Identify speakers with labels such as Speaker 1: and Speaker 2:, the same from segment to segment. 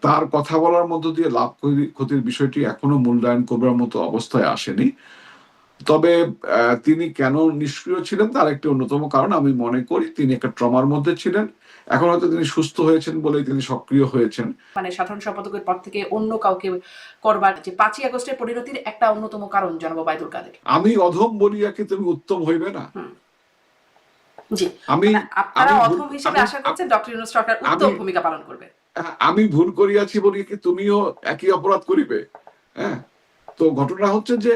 Speaker 1: তার কথা বলার মধ্য দিয়ে লাভ ক্ষতির বিষয়টি এখনো মূল্যায়ন করবার মতো অবস্থায় আসেনি। তবে তিনি কেন নিষ্ক্রিয় ছিলেন তার একটি অন্যতম কারণ আমি মনে করি তিনি একটা ট্রমার মধ্যে ছিলেন। এখন হয়তো তিনি সুস্থ হয়েছেন বলেই তিনি সক্রিয় হয়েছেন।
Speaker 2: মানে সাধারণ সম্পাদকের পদ থেকে অন্য কাউকে করবার যে 5ই আগস্টের পরিণতির একটা অন্যতম কারণ জনাব ওবায়দুল কাদের।
Speaker 1: আমি অধম বলিয়া কি তুমি উত্তম হইবে না?
Speaker 2: জি,
Speaker 1: আমি
Speaker 2: মানে আপনারা
Speaker 1: আমি ভুল
Speaker 2: অধম হিসেবে
Speaker 1: আমি
Speaker 2: আশা করছেন ডক্টর ইউনূস সরকার
Speaker 1: আমি
Speaker 2: উত্তম ভূমিকা পালন করবে।
Speaker 1: আমি ভুল করিয়াছি বলিয়া কি তুমিও একই অপরাধ করিবে? হ্যাঁ, তো ঘটনা হচ্ছে যে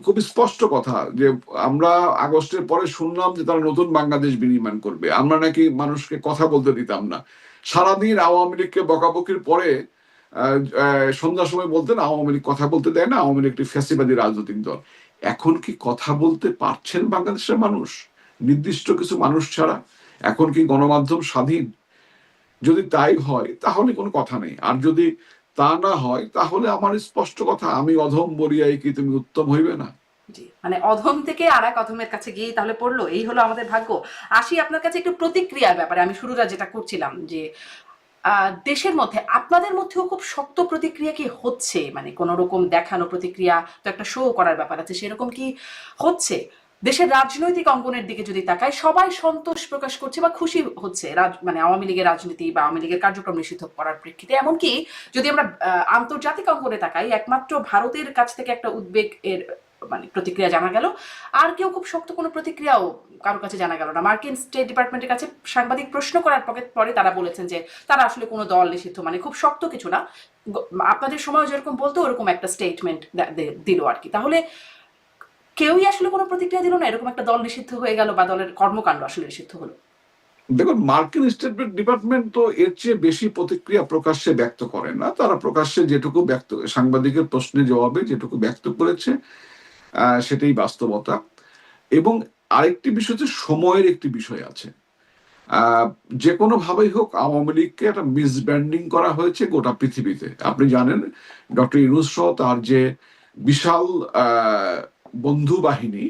Speaker 1: খুব স্পষ্ট কথা যে আমরা আগস্টের পরে শুনলাম যে তারা নতুন বাংলাদেশ বিনির্মাণ করবে। আমরা নাকি মানুষকে কথা বলতে দিতাম না। সারাদিন আওয়ামী লীগকে বকাবকির পরে সন্ধ্যার সময় বলতেন আওয়ামী লীগ কথা বলতে দেয় না, আওয়ামী লীগ একটি ফ্যাসিবাদী রাজনৈতিক দল। এখন কি কথা বলতে পারছেন বাংলাদেশের মানুষ নির্দিষ্ট কিছু মানুষ ছাড়া? এখন কি গণমাধ্যম স্বাধীন? যদি তাই হয় তাহলে কোনো কথা নেই, আর যদি তা না হয় তাহলে আমার স্পষ্ট কথা, আমি অধম বলিয়াই কি তুমি উত্তম হইবে না?
Speaker 2: জি, মানে অধম থেকে আর এক অধমের কাছে গিয়ে তাহলে পড়লো, এই হলো আমাদের ভাগ্য। আসি আপনার কাছে একটু প্রতিক্রিয়ার ব্যাপারে। আমি শুরুটা যেটা করছিলাম যে দেশের মধ্যে আপনাদের মধ্যেও খুব শক্ত প্রতিক্রিয়া কি হচ্ছে? মানে কোন রকম দেখানো প্রতিক্রিয়া তো একটা শো করার ব্যাপার আছে, সেরকম কি হচ্ছে? দেশের রাজনৈতিক অঙ্গনের দিকে যদি তাকায়, সবাই সন্তোষ প্রকাশ করছে বা খুশি হচ্ছে মানে আওয়ামী লীগের রাজনীতি বা আওয়ামী লীগের কার্যক্রম নিষিদ্ধ করার প্রেক্ষিতে। এমনকি যদি আমরা আন্তর্জাতিক অঙ্গনে তাকাই, একমাত্র ভারতের কাছ থেকে একটা উদ্বেগ এর মানে প্রতিক্রিয়া জানা গেল। আর কেউ খুব শক্ত কোনো প্রতিক্রিয়াও কারো কাছে জানা গেল না। মার্কিন স্টেট ডিপার্টমেন্টের কাছে সাংবাদিক প্রশ্ন করার পরে তারা বলেছেন যে তারা আসলে কোনো দল নিষিদ্ধ, মানে খুব শক্ত কিছু না, আপনাদের সময় যেরকম বলতো ওরকম একটা স্টেটমেন্ট দিল আর কি। তাহলে কেউই আসলে কোনো প্রতিক্রিয়া দিল না, এরকম একটা দল নিষিদ্ধ হয়ে গেল বা দলের কর্মকাণ্ড আসলে নিষিদ্ধ হলো।
Speaker 1: দেখুন, মার্কিন স্টেট ডিপার্টমেন্ট তো এর চেয়ে বেশি প্রতিক্রিয়া প্রকাশ্যে ব্যক্ত করে না। তারা প্রকাশ্যে যেটুকু সাংবাদিকের প্রশ্নের জবাবে যেটুকু ব্যক্ত করেছে সেটাই বাস্তবতা। এবং আরেকটি বিষয় হচ্ছে সময়ের একটি বিষয় আছে। যে কোনো ভাবেই হোক আওয়ামী লীগকে একটা মিসব্র্যান্ডিং করা হয়েছে গোটা পৃথিবীতে। আপনি জানেন ডক্টর ইউনূস সহ তার যে বিশাল বন্ধু বাহিনী,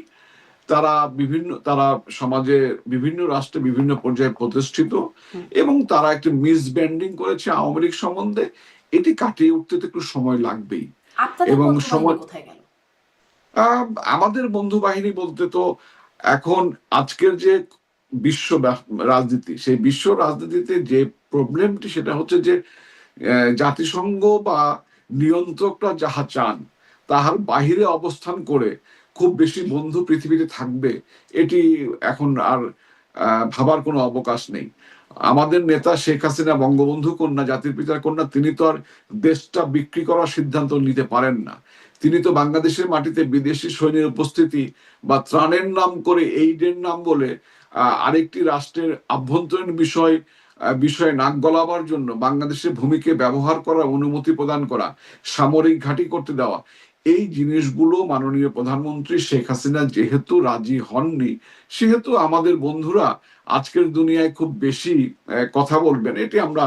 Speaker 1: তারা সমাজে বিভিন্ন রাষ্ট্রে বিভিন্ন পর্যায়ে প্রতিষ্ঠিত, এবং তারা একটি মিসব্র্যান্ডিং করেছে আওয়ামী লীগ সম্বন্ধে। এটি কাটিয়ে উঠতে তো একটু সময় লাগবেই।
Speaker 2: আপনাদের
Speaker 1: এবং
Speaker 2: বন্ধু বাহিনী
Speaker 1: সময়
Speaker 2: কোথায় গেল?
Speaker 1: আমাদের বন্ধু বাহিনী বলতে তো এখন আজকের যে বিশ্ব রাজনীতি, সেই বিশ্ব রাজনীতিতে যে প্রবলেমটি সেটা হচ্ছে যে জাতিসংঘ বা নিয়ন্ত্রকরা যাহা চান তাহার বাহিরে অবস্থান করে খুব বেশি বন্ধু পৃথিবীতে থাকবে, এটি এখন আর ভাবার কোনো অবকাশ নেই। আমাদের নেতা শেখ হাসিনা বঙ্গবন্ধু কন্যা, জাতির পিতার কন্যা, তিনি তো আর দেশটা বিক্রি করার সিদ্ধান্ত নিতে পারেন না। তিনি তো বাংলাদেশের মাটিতে বিদেশি সৈন্যের উপস্থিতি বা ত্রাণের নাম করে, এইডের নাম বলে আরেকটি রাষ্ট্রের আভ্যন্তরীণ বিষয়ে নাক গলাবার জন্য বাংলাদেশের ভূমিকে ব্যবহার করার অনুমতি প্রদান করা, সামরিক ঘাঁটি করতে দেওয়া, এই জিনিসগুলো মাননীয় প্রধানমন্ত্রী শেখ হাসিনা যেহেতু রাজি হননি, সেহেতু আমাদের বন্ধুরা আজকের দুনিয়ায় খুব বেশি কথা বলবেন এটি আমরা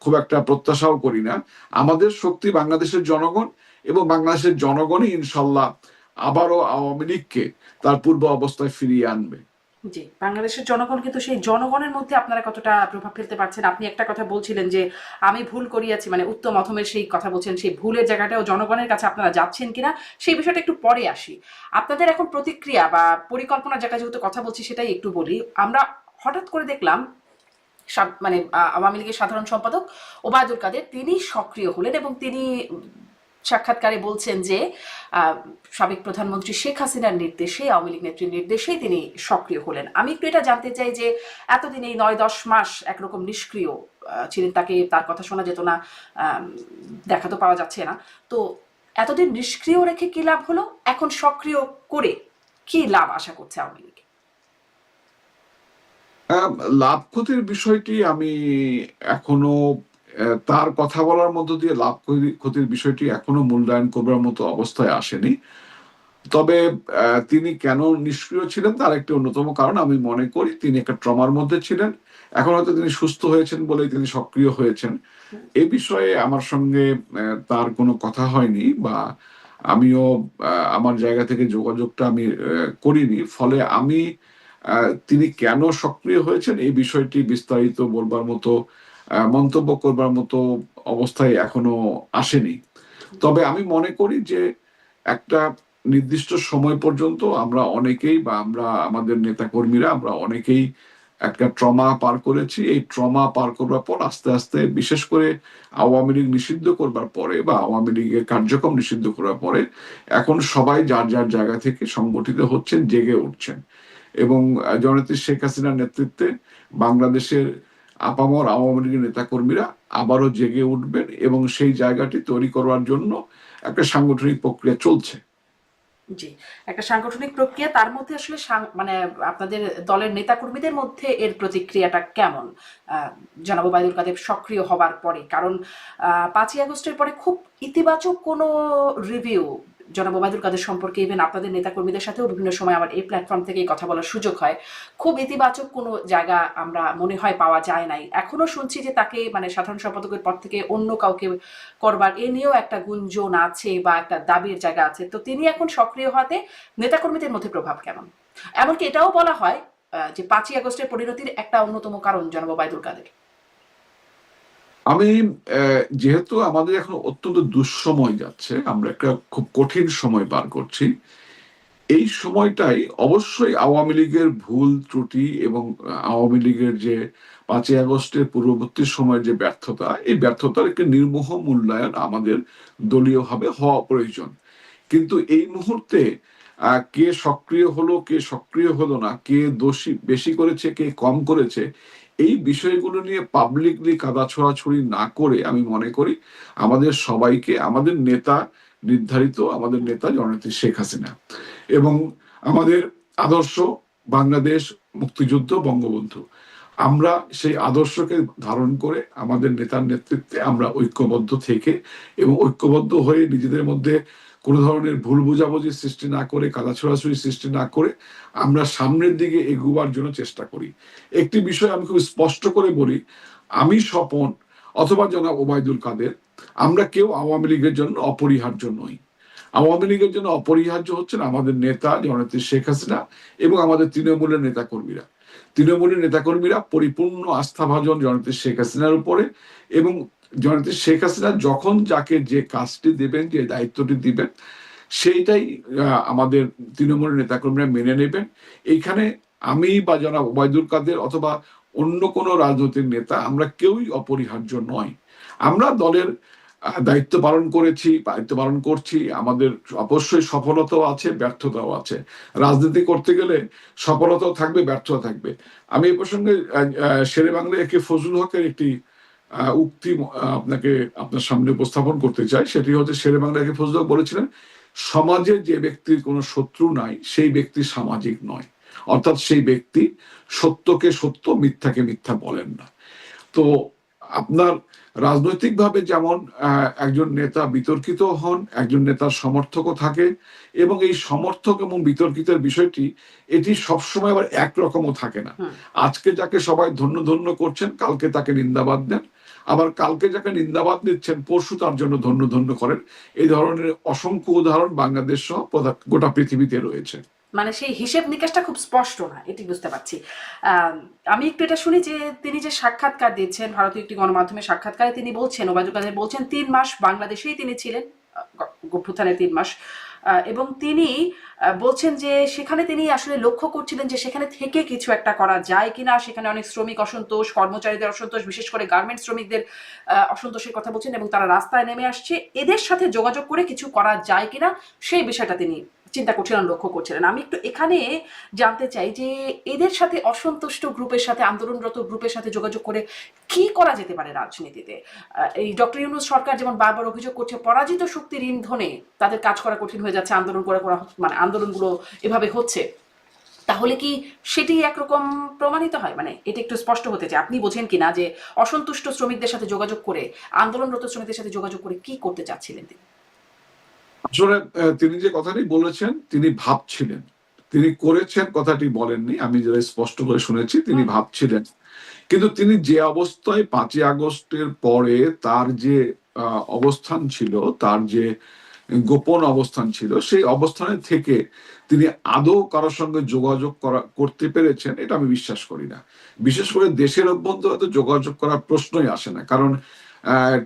Speaker 1: খুব একটা প্রত্যাশাও করি না। আমাদের শক্তি বাংলাদেশের জনগণ, এবং বাংলাদেশের জনগণই ইনশাল্লাহ আবারও আওয়ামী লীগকে তার পূর্ব অবস্থায় ফিরিয়ে আনবে।
Speaker 2: জি, বাংলাদেশের জনগণ কিন্তু সেই জনগণের মধ্যে আপনারা কতটা প্রভাব ফেলতে পারছেন? আপনি একটা কথা বলছিলেন যে আমি ভুল করিয়াছি, মানে উত্তম অথমের সেই কথা বলছেন, সেই ভুলের জায়গাটাও জনগণের কাছে আপনারা যাচ্ছেন কিনা সেই বিষয়টা একটু পরে আসি। আপনাদের এখন প্রতিক্রিয়া বা পরিকল্পনার জায়গায় যেহেতু কথা বলছি সেটাই একটু বলি। আমরা হঠাৎ করে দেখলাম মানে আওয়ামী লীগের সাধারণ সম্পাদক ওবায়দুল কাদের তিনি সক্রিয় হলেন এবং তিনি সাক্ষাৎকারে বলছেন যে সাবেক প্রধানমন্ত্রী শেখ হাসিনার নির্দেশে, আওয়ামী লীগ নেত্রীর নির্দেশেই তিনি সক্রিয় হলেন। আমি একটু এটা জানতে চাই যে এতদিন এই 9-10 মাস একরকম নিষ্ক্রিয় ছিলেন, তাকে তার কথা শোনা যেত না, দেখা তো পাওয়া যাচ্ছে না, তো এতদিন নিষ্ক্রিয় রেখে কি লাভ হলো? এখন সক্রিয় করে কি লাভ আশা করছে আওয়ামী লীগ?
Speaker 1: লাভ ক্ষতির বিষয়টি আমি এখনো তার কথা বলার মধ্য দিয়ে লাভ ক্ষতির বিষয়টি এখনো মূল্যায়ন করবার মতো অবস্থায় আসেনি। তবে তিনি কেন নিষ্ক্রিয় ছিলেন তার একটি অন্যতম কারণ আমি মনে করি তিনি একটা ট্রমার মধ্যে ছিলেন। এখন হয়তো তিনি সুস্থ হয়েছেন বলেই তিনি সক্রিয় হয়েছেন। এ বিষয়ে আমার সঙ্গে তার কোনো কথা হয়নি, বা আমিও আমার জায়গা থেকে যোগাযোগটা আমি করিনি। ফলে আমি তিনি কেন সক্রিয় হয়েছেন এই বিষয়টি বিস্তারিত বলবার মতো মন্তব্য করবার মতো অবস্থায় এখনো আসেনি। তবে আমি মনে করি যে একটা নির্দিষ্ট সময় পর্যন্ত আমরা অনেকেই বা আমরা আমাদের নেতাকর্মীরা আমরা অনেকেই একটা ট্রমা পার করেছি। এই ট্রমা পার করবার পর আস্তে আস্তে বিশেষ করে আওয়ামী লীগ নিষিদ্ধ করবার পরে বা আওয়ামী লীগের কার্যক্রম নিষিদ্ধ করার পরে এখন সবাই যার যার জায়গা থেকে সংগঠিত হচ্ছেন, জেগে উঠছেন এবং জননেত্রী শেখ হাসিনার নেতৃত্বে বাংলাদেশের আপামর আওয়ামী লীগের নেতাকর্মীরা আবারও জেগে উঠবেন এবং সেই জায়গাটি তৈরি করার জন্য একটা সাংগঠনিক প্রক্রিয়া চলছে।
Speaker 2: জি, একটা সাংগঠনিক প্রক্রিয়া, তার মধ্যে আসলে মানে আপনাদের দলের নেতাকর্মীদের মধ্যে এর প্রতিক্রিয়াটা কেমন? জনাব ওবায়দুল কাদের সক্রিয় হবার পরে, কারণ 5ই আগস্টের পরে খুব ইতিবাচক কোনো রিভিউ জনাব ওবায়দুল কাদের সম্পর্কে ইভেন আপনাদের নেতাকর্মীদের সাথেও বিভিন্ন সময় আমার এই প্ল্যাটফর্ম থেকেই কথা বলার সুযোগ হয়, খুব ইতিবাচক কোনো জায়গা আমরা মনে হয় পাওয়া যায় নাই। এখনো শুনছি যে তাকে মানে সাধারণ সম্পাদকের পদ থেকে অন্য কাউকে করবার এ নিয়েও একটা গুঞ্জন আছে বা একটা দাবির জায়গা আছে। তো তিনি এখন সক্রিয় হতে নেতাকর্মীদের মধ্যে প্রভাব কেমন? এমনকি এটাও বলা হয় যে 5ই আগস্টের পরিণতির একটা অন্যতম কারণ জনাব ওবায়দুল কাদের।
Speaker 1: আমি যেহেতু আমাদের এখন অত্যন্ত দুঃসময় যাচ্ছে, আমরা একটা খুব কঠিন সময় পার করছি, এই সময়টাই অবশ্যই আওয়ামী লীগের ভুল ত্রুটি এবং আওয়ামী লীগের যে 5ই আগস্টের পূর্ববর্তী সময়ের যে ব্যর্থতা, এই ব্যর্থতার একটি নির্মোহ মূল্যায়ন আমাদের দলীয়ভাবে হওয়া প্রয়োজন। কিন্তু এই মুহূর্তে কে সক্রিয় হলো কে সক্রিয় হলো না, কে দোষী বেশি করেছে কে কম করেছে, এই বিষয়গুলো নিয়ে পাবলিকলি কাদা ছোড়াছুড়ি না করে আমি মনে করি আমাদের সবাইকে আমাদের নেতা নির্ধারিত, আমাদের নেতা জননেত্রী শেখ হাসিনা এবং আমাদের আদর্শ বাংলাদেশ মুক্তিযুদ্ধ বঙ্গবন্ধু, আমরা সেই আদর্শকে ধারণ করে আমাদের নেতার নেতৃত্বে আমরা ঐক্যবদ্ধ থেকে এবং ঐক্যবদ্ধ হয়ে নিজেদের মধ্যে কোনো ধরনের ভুল বোঝাবুঝি সৃষ্টি না করে কাদা ছোড়াছুড়ি সৃষ্টি না করে আমরা সামনের দিকে এগোবার জন্য চেষ্টা করি। একটি বিষয় আমি খুব স্পষ্ট করে বলি, আমি স্বপন অথবা জনাব ওবায়দুল কাদের আমরা কেউ আওয়ামী লীগের জন্য অপরিহার্য নই। আওয়ামী লীগের জন্য অপরিহার্য হচ্ছেন আমাদের নেতা জননেত্রী শেখ হাসিনা এবং আমাদের তৃণমূলের নেতাকর্মীরা। তৃণমূলের নেতাকর্মীরা পরিপূর্ণ আস্থাভাজন জননেত্রী শেখ হাসিনার উপরে এবং জননেত্রী শেখ হাসিনা যখন যাকে যে কাজটি দিবেন যে দায়িত্বটি দিবেন সেইটাই আমাদের তৃণমূলের নেতাকর্মীরা মেনে নেবেন। এইখানে আমি বা জনাব ওবায়দুল কাদের অথবা অন্য কোনো রাজনৈতিক নেতা আমরা কেউই অপরিহার্য নয়। আমরা দলের দায়িত্ব পালন করেছি, দায়িত্ব পালন করছি, আমাদের অবশ্যই সফলতাও আছে ব্যর্থতাও আছে। রাজনীতি করতে গেলে সফলতাও থাকবে ব্যর্থতা থাকবে। আমি এই প্রসঙ্গে শেরে বাংলা একে ফজলুল হকের একটি উক্তি আপনাকে আপনার সামনে উপস্থাপন করতে চাই। সেটি হচ্ছে শেরে বাংলা একে ফজলুল হক বলেছিলেন, সমাজে যে ব্যক্তির কোনো শত্রু নাই সেই ব্যক্তি সামাজিক নয়। অর্থাৎ সেই ব্যক্তি সত্যকে সত্য মিথ্যাকে মিথ্যা বলেন না। তো আপনার রাজনৈতিকভাবে যেমন একজন নেতা বিতর্কিত হন, একজন নেতার সমর্থকও থাকে এবং এই সমর্থক এবং বিতর্কিতের বিষয়টি এটি সবসময় আবার একরকমও থাকে না। আজকে যাকে সবাই ধন্য ধন্য করছেন কালকে তাকে নিন্দাবাদ দেন, আবার কালকে যাকে নিন্দাবাদ দিচ্ছেন পরশু তার জন্য ধন্য ধন্য করেন। এই ধরনের অসংখ্য উদাহরণ বাংলাদেশ সহ গোটা পৃথিবীতে রয়েছে।
Speaker 2: মানে সেই হিসেব নিকাশটা খুব স্পষ্ট না, এটি বুঝতে পারছি। আমি একটু এটা শুনি যে তিনি যে সাক্ষাৎকার দিচ্ছেন ভারতীয় একটি গণমাধ্যমে সাক্ষাৎকারে তিনি বলছেন, ওবায়দুল কাদের বলছেন 3 মাস বাংলাদেশেই তিনি ছিলেন, অভ্যুত্থানের 3 মাস, এবং তিনি বলছেন যে সেখানে তিনি আসলে লক্ষ্য করছিলেন যে সেখানে থেকে কিছু একটা করা যায় কিনা। সেখানে অনেক শ্রমিক অসন্তোষ, কর্মচারীদের অসন্তোষ, বিশেষ করে গার্মেন্টস শ্রমিকদের অসন্তোষের কথা বলছেন এবং তারা রাস্তায় নেমে আসছে, এদের সাথে যোগাযোগ করে কিছু করা যায় কিনা সেই বিষয়টা তিনি চিন্তা করছিলেন, লক্ষ্য করছিলেন। আমি একটু এখানে জানতে চাই যে এদের সাথে অসন্তুষ্ট গ্রুপের সাথে, আন্দোলনরত গ্রুপের সাথে যোগাযোগ করে কি করা যেতে পারে রাজনীতিতে? এই ডক্টর ইউনূস সরকার যেমন বারবার অভিযোগ করছে পরাজিত শক্তির ইন্ধনে তাদের কাজ করা কঠিন হয়ে যাচ্ছে, আন্দোলন করা মানে আন্দোলনগুলো এভাবে হচ্ছে, তাহলে কি সেটি একরকম প্রমাণিত হয়? মানে এটা একটু স্পষ্ট হতে চাই, আপনি বোঝেন কিনা যে অসন্তুষ্ট শ্রমিকদের সাথে যোগাযোগ করে, আন্দোলনরত শ্রমিকদের সাথে যোগাযোগ করে কি করতে চাচ্ছিলেন তিনি?
Speaker 1: আসলে তিনি যে কথাটি বলেছেন তিনি ভাবছিলেন, তিনি করেছেন কথাটি বলেননি। আমি যেটা স্পষ্ট করে শুনেছি তিনি ভাবছিলেন, কিন্তু তিনি যে অবস্থায় 5ই আগস্টের পরে তার যে অবস্থান ছিল, তার যে গোপন অবস্থান ছিল, সেই অবস্থানে থেকে তিনি আদৌ কারোর সঙ্গে যোগাযোগ করতে পেরেছেন এটা আমি বিশ্বাস করি না। বিশেষ করে দেশের অভ্যন্তরে তো যোগাযোগ করার প্রশ্নই আসে না, কারণ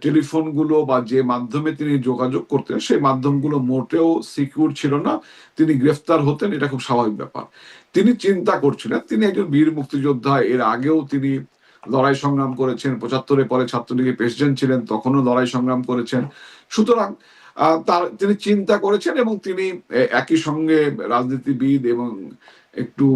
Speaker 1: টেলিফোনগুলো বা যে মাধ্যমে তিনি যোগাযোগ করতেন সেই মাধ্যমগুলো মোটেও সিকিউর ছিল না। তিনি গ্রেফতার হতেন, এটা খুব স্বাভাবিক ব্যাপার। তিনি চিন্তা করছিলেন, তিনি একজন বীর মুক্তিযোদ্ধা, এর আগেও তিনি লড়াই সংগ্রাম করেছেন, 75-এ পরে ছাত্রলীগের প্রেসিডেন্ট ছিলেন, তখনও লড়াই সংগ্রাম করেছেন। সুতরাং তিনি চিন্তা করেছেন এবং তিনি একই সঙ্গে রাজনীতিবিদ এবং একটু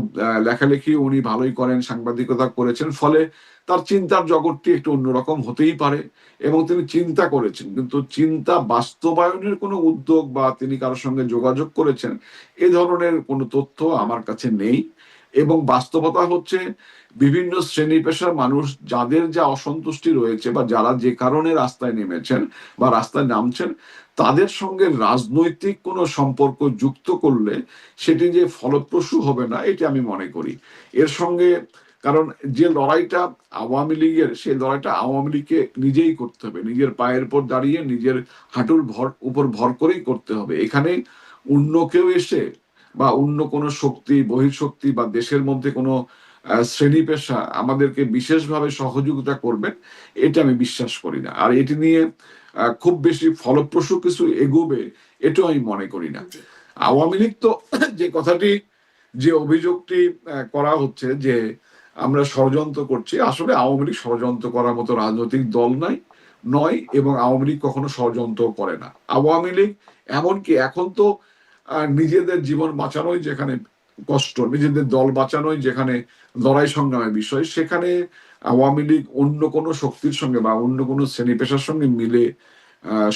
Speaker 1: লেখালেখি উনি ভালোই করেন, সাংবাদিকতা করেছেন, ফলে তার চিন্তার জগৎটি একটু অন্যরকম হতেই পারে এবং তিনি চিন্তা করেছেন, কিন্তু চিন্তা বাস্তবায়নের কোনো উদ্যোগ বা তিনি কারোর সঙ্গে যোগাযোগ করেছেন এ ধরনের কোনো তথ্য আমার কাছে নেই। এবং বাস্তবতা হচ্ছে বিভিন্ন শ্রেণী পেশার মানুষ যাদের যা অসন্তুষ্টি রয়েছে বা যারা যে কারণে রাস্তায় নেমেছেন বা রাস্তায় নামছেন, তাদের সঙ্গে রাজনৈতিক কোনো সম্পর্ক যুক্ত করলে সেটি যে ফলপ্রসূ হবে না এটি আমি মনে করি। এর সঙ্গে, কারণ যে লড়াইটা আওয়ামী লীগের, সেই লড়াইটা আওয়ামী লীগকে নিজেই করতে হবে, নিজের পায়ের উপর দাঁড়িয়ে নিজের হাঁটুর উপর ভর করেই করতে হবে। এখানে অন্য কেউ এসে বা অন্য কোনো শক্তি, বহিঃশক্তি বা দেশের মধ্যে কোনো শ্রেণী পেশা আমাদেরকে বিশেষভাবে সহযোগিতা করবেন এটা আমি বিশ্বাস করি না। আর এটি নিয়ে খুব বেশি ফলপ্রসূ কিছু এগোবে এটাও আমি মনে করি না। আওয়ামী লীগ তো যে কথাটি, যে অভিযোগটি করা হচ্ছে যে আমরা ষড়যন্ত্র করছি, আসলে আওয়ামী লীগ ষড়যন্ত্র করার মতো রাজনৈতিক দল নয় এবং আওয়ামী লীগ কখনো ষড়যন্ত্র করে না। আওয়ামী লীগ এমনকি এখন তো নিজেদের জীবন বাঁচানোই যেখানে কষ্ট, নিজেদের দল বাঁচানোই যেখানে লড়াই সংগ্রামের বিষয়, সেখানে আওয়ামী লীগ অন্য কোনো শক্তির সঙ্গে বা অন্য কোনো শ্রেণী পেশার সঙ্গে মিলে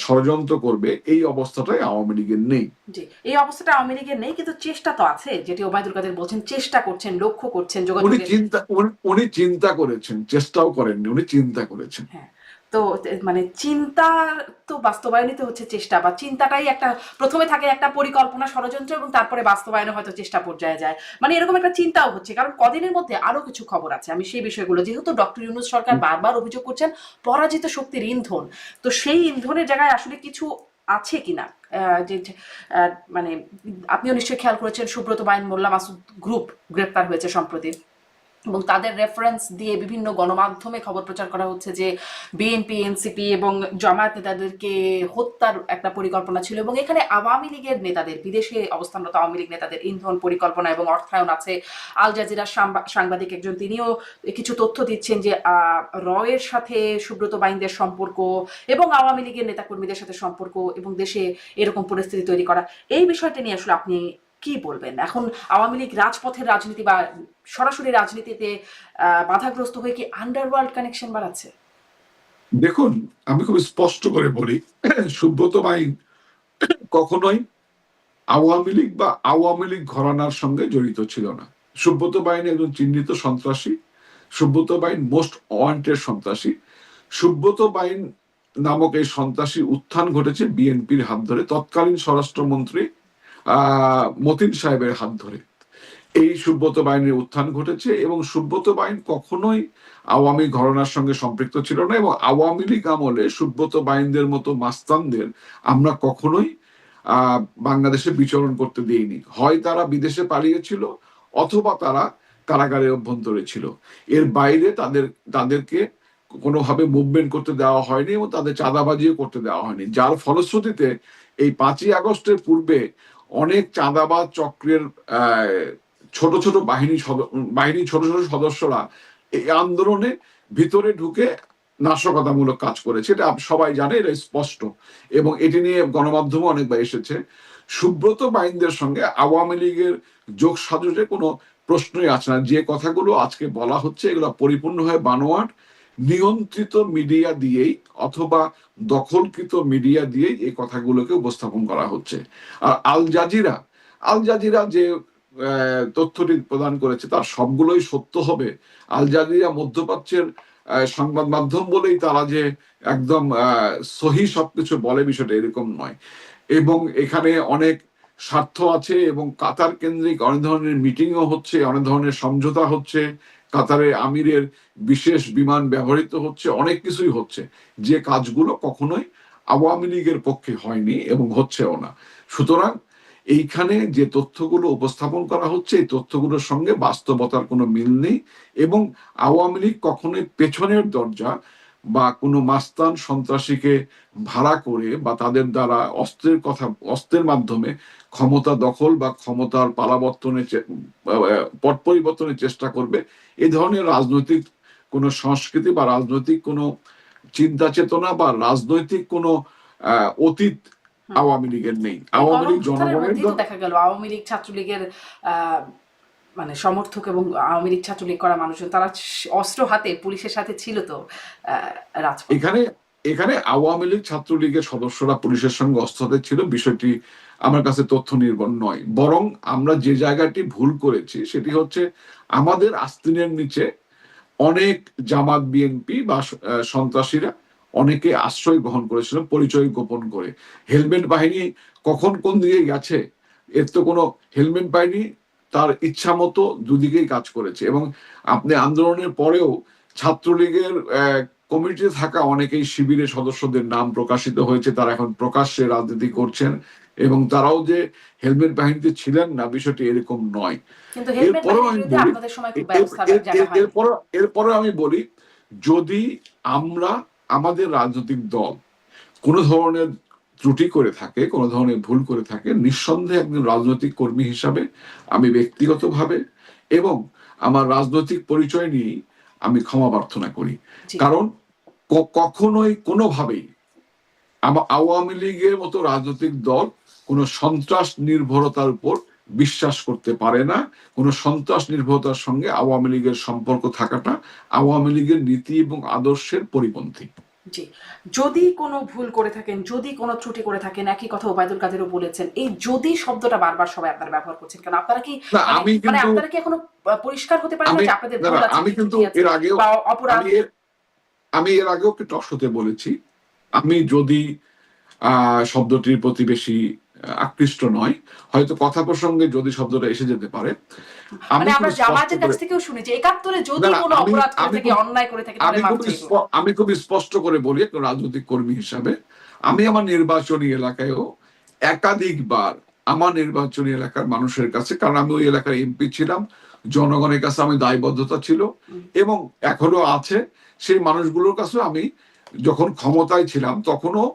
Speaker 1: ষড়যন্ত্র করবে এই অবস্থাটাই আওয়ামী লীগের নেই।
Speaker 2: জি, এই অবস্থাটা আওয়ামী লীগের নেই, কিন্তু চেষ্টা তো আছে, যেটি ওবায়দুল কাদের বলছেন, চেষ্টা করছেন, লক্ষ্য করছেন যোগাযোগের।
Speaker 1: উনি চিন্তা করেছেন, চেষ্টাও করেননি, উনি চিন্তা করেছেন।
Speaker 2: হ্যাঁ, তো মানে চিন্তা তো বাস্তবায়নিত হচ্ছে চেষ্টা, বা চিন্তাটাই একটা, প্রথমে থাকে একটা পরিকল্পনা, ষড়যন্ত্র, এবং তারপরে বাস্তবায়নে হয়তো চেষ্টা পর্যায়ে যায়, মানে এরকম একটা চিন্তাও হচ্ছে। কারণ কদিনের মধ্যে আরো কিছু খবর আছে, আমি সেই বিষয়গুলো, যেহেতু ডক্টর ইউনূস সরকার বারবার অভিযোগ করছেন পরাজিত শক্তির ইন্ধন, তো সেই ইন্ধনের জায়গায় আসলে কিছু আছে কিনা, যে মানে আপনিও নিশ্চয়ই খেয়াল করেছেন সুব্রত বাইন মোল্লা মাসুদ গ্রুপ গ্রেপ্তার হয়েছে সম্প্রতি, এবং তাদের রেফারেন্স দিয়ে বিভিন্ন গণমাধ্যমে খবর প্রচার করা হচ্ছে যে বিএনপি, এনসিপি এবং জামায়াত নেতাদেরকে হত্যার একটা পরিকল্পনা ছিল, এবং এখানে আওয়ামী লীগের নেতাদের, বিদেশে অবস্থানরত আওয়ামী লীগ নেতাদের ইন্ধন, পরিকল্পনা এবং অর্থায়ন আছে। আল জাজিরার সাংবাদিক একজন, তিনিও কিছু তথ্য দিচ্ছেন যে রয়ের সাথে সুব্রত বাইনদের সম্পর্ক এবং আওয়ামী লীগের নেতাকর্মীদের সাথে সম্পর্ক, এবং দেশে এরকম পরিস্থিতি তৈরি করা। এই বিষয়টা নিয়ে আসলে আপনি কি বলবেন? এখন আওয়ামী লীগ রাজপথের রাজনীতি বা সরাসরি রাজনীতিতে বাধাগ্রস্ত হয়ে কি আন্ডারওয়ার্ল্ড কানেকশন বাড়াচ্ছে?
Speaker 1: দেখুন, আমি খুব স্পষ্ট করে বলি, সুব্রত বাইন কখনোই আওয়ামী লীগ বা আওয়ামী লীগ ঘরানার সঙ্গে জড়িত ছিল না। সুব্রত বাইন একজন চিহ্নিত সন্ত্রাসী, সুব্রত বাইন মোস্ট ওয়ান্টেড সন্ত্রাসী। সুব্রত বাইন নামক এই সন্ত্রাসী উত্থান ঘটেছে বিএনপির হাত ধরে, তৎকালীন স্বরাষ্ট্রমন্ত্রী মতিন সাহেবের হাত ধরে এই সুব্রত বাইনের উত্থান ঘটেছে, এবং সুব্রত বাইন কখনোই আওয়ামী ঘরানার সঙ্গে সম্পৃক্ত ছিল না, এবং আওয়ামী লীগ আমলে সুব্রত বাইনদের মতো মাস্তানদের আমরা কখনোই বাংলাদেশে বিচরণ করতে দিইনি। হয় তারা বিদেশে পালিয়েছিল অথবা তারা কারাগারের অভ্যন্তরে ছিল, এর বাইরে তাদেরকে কোনোভাবে মুভমেন্ট করতে দেওয়া হয়নি এবং তাদের চাঁদাবাজিও করতে দেওয়া হয়নি, যার ফলশ্রুতিতে এই 5ই আগস্টের পূর্বে অনেক চাঁদাবাজ চক্রের ছোট ছোট বাহিনী ছোট ছোট সদস্যরা এই আন্দোলনে ভিতরে ঢুকে নাশকতামূলক কাজ করেছে, এটা সবাই জানে, এটা স্পষ্ট, এবং এটি নিয়ে গণমাধ্যমে অনেকবার এসেছে। সুব্রত বাইনদের সঙ্গে আওয়ামী লীগের যোগসাজশে কোনো প্রশ্নই আছে না। যে কথাগুলো আজকে বলা হচ্ছে এগুলো পরিপূর্ণভাবে বানোয়াট, নিয়ন্ত্রিত মিডিয়া দিয়েই অথবা দখলকৃত মিডিয়া দিয়েই এই কথাগুলোকে উপস্থাপন করা হচ্ছে। আর আল জাজিরা যে তথ্যটি প্রদান করেছে তার সবগুলোই সত্য হবে? আল জাজিরা মধ্যপ্রাচ্যের সংবাদ মাধ্যম বলেই তারা যে একদম সহি সবকিছু বলে, বিষয়টা এরকম নয়। এবং এখানে অনেক স্বার্থ আছে এবং কাতার কেন্দ্রিক অনেক ধরনের মিটিংও হচ্ছে, অনেক ধরনের সমঝোতা হচ্ছে, কাতারের আমিরের বিশেষ বিমান ব্যবহৃত হচ্ছে, অনেক কিছুই হচ্ছে, যে কাজগুলো কখনোই আওয়ামী লীগের পক্ষে হয়নি এবং হচ্ছেও না। সুতরাং এইখানে যে তথ্যগুলো উপস্থাপন করা হচ্ছে এই তথ্যগুলোর সঙ্গে বাস্তবতার কোনো মিল নেই, এবং আওয়ামী লীগ কখনোই পেছনের দরজা বা কোনো মাস্তান সন্ত্রাসীকে ভাড়া করে বা তাদের দ্বারা অস্ত্রের মাধ্যমে ক্ষমতা দখল বা ক্ষমতার পালাবর্তনের পট পরিবর্তনের চেষ্টা করবে, এই ধরনের রাজনৈতিক কোনো সংস্কৃতি বা রাজনৈতিক কোনো চিন্তা চেতনা বা রাজনৈতিক কোনো অতীত আওয়ামী লীগের নেই। আওয়ামী লীগ জনগণের দল।
Speaker 2: দেখা গেল আওয়ামী লীগ ছাত্রলীগের মানে সমর্থক এবং আওয়ামী লীগ ছাত্রলীগ করা মানুষজন তারা অস্ত্র হাতে পুলিশের সাথে ছিল তো রাজপথে।
Speaker 1: এখানে আওয়ামী লীগ ছাত্রলীগের সদস্যরা পুলিশের সঙ্গে অস্ত্র হাতে ছিল, বিষয়টি আমার কাছে তথ্য নির্ভর নয়। বরং আমরা যে জায়গাটি ভুল করেছি সেটি হচ্ছে আমাদের আস্তিনের নিচে অনেক জামাত বিএনপি বা সন্ত্রাসীরা অনেকে আশ্রয় গ্রহণ করেছিল পরিচয় গোপন করে। হেলমেট বাহিনী কখন কোন দিকে গেছে এর তো কোনো, হেলমেট বাহিনী তার ইচ্ছা মতো দুদিকেই কাজ করেছে, এবং আপনি আন্দোলনের পরেও ছাত্রলীগের কমিটিতে থাকা অনেকেই শিবিরের সদস্যদের নাম প্রকাশিত হয়েছে, তারা এখন প্রকাশ্যে রাজনীতি করছেন, এবং তারাও যে হেলমেট বাহিনীতে ছিলেন না বিষয়টি এরকম নয়। এরপরে আমি বলি, যদি আমরা আমাদের রাজনৈতিক দল কোনো ধরনের ত্রুটি করে থাকে, কোনো ধরনের ভুল করে থাকে, নিঃসন্দেহে একজন রাজনৈতিক কর্মী হিসাবে আমি ব্যক্তিগতভাবে এবং আমার রাজনৈতিক পরিচয় নিয়ে আমি ক্ষমা প্রার্থনা করি। কারণ কখনোই কোনোভাবেই আওয়ামী লীগের মতো রাজনৈতিক দল কোন সন্ত্রাস নির্ভরতার উপর বিশ্বাস করতে পারে না। কোন সন্ত্রাস নির্ভরতার সঙ্গে আওয়ামী লীগের সম্পর্ক থাকাটা আওয়ামী লীগের নীতি এবং আদর্শের পরিপন্থী।
Speaker 2: জি, যদি কোনো ভুল করে থাকেন, যদি কোনো ত্রুটি করে থাকেন, একই কথা ওবায়দুল কাদেরও বলেছেন, এই যদি শব্দটা বারবার সবাই আপনারা ব্যবহার করছেন কেন? আপনারা কি আপনারা কি এখনো পরিষ্কার হতে পারেন না যে আপনাদের ভুল আছে?
Speaker 1: আমি কিন্তু এর আগেও আমি এর আগেও একটু টসতে বলেছি, আমি যদি শব্দটির প্রতি বেশি আকৃষ্ট নয়, হয়তো কথা প্রসঙ্গে যদি শব্দটা এসে যেতে পারে।
Speaker 2: আমরা জামাতের কাছ থেকেও শুনেছি ৭১ যদি কোনো অপরাধ করে থাকে, অন্যায় করে থাকে তাহলে মাফ চাইবো।
Speaker 1: আমি খুব স্পষ্ট করে বলি একটা রাজনৈতিক কর্মী হিসাবে, আমি আমার নির্বাচনী এলাকায়ও একাধিকবার আমার নির্বাচনী এলাকার মানুষের কাছে, কারণ আমি ওই এলাকার এমপি ছিলাম, জনগণের কাছে আমি দায়বদ্ধতা ছিল এবং এখনো আছে, সেই মানুষগুলোর কাছে আমি যখন ক্ষমতায় ছিলাম তখনও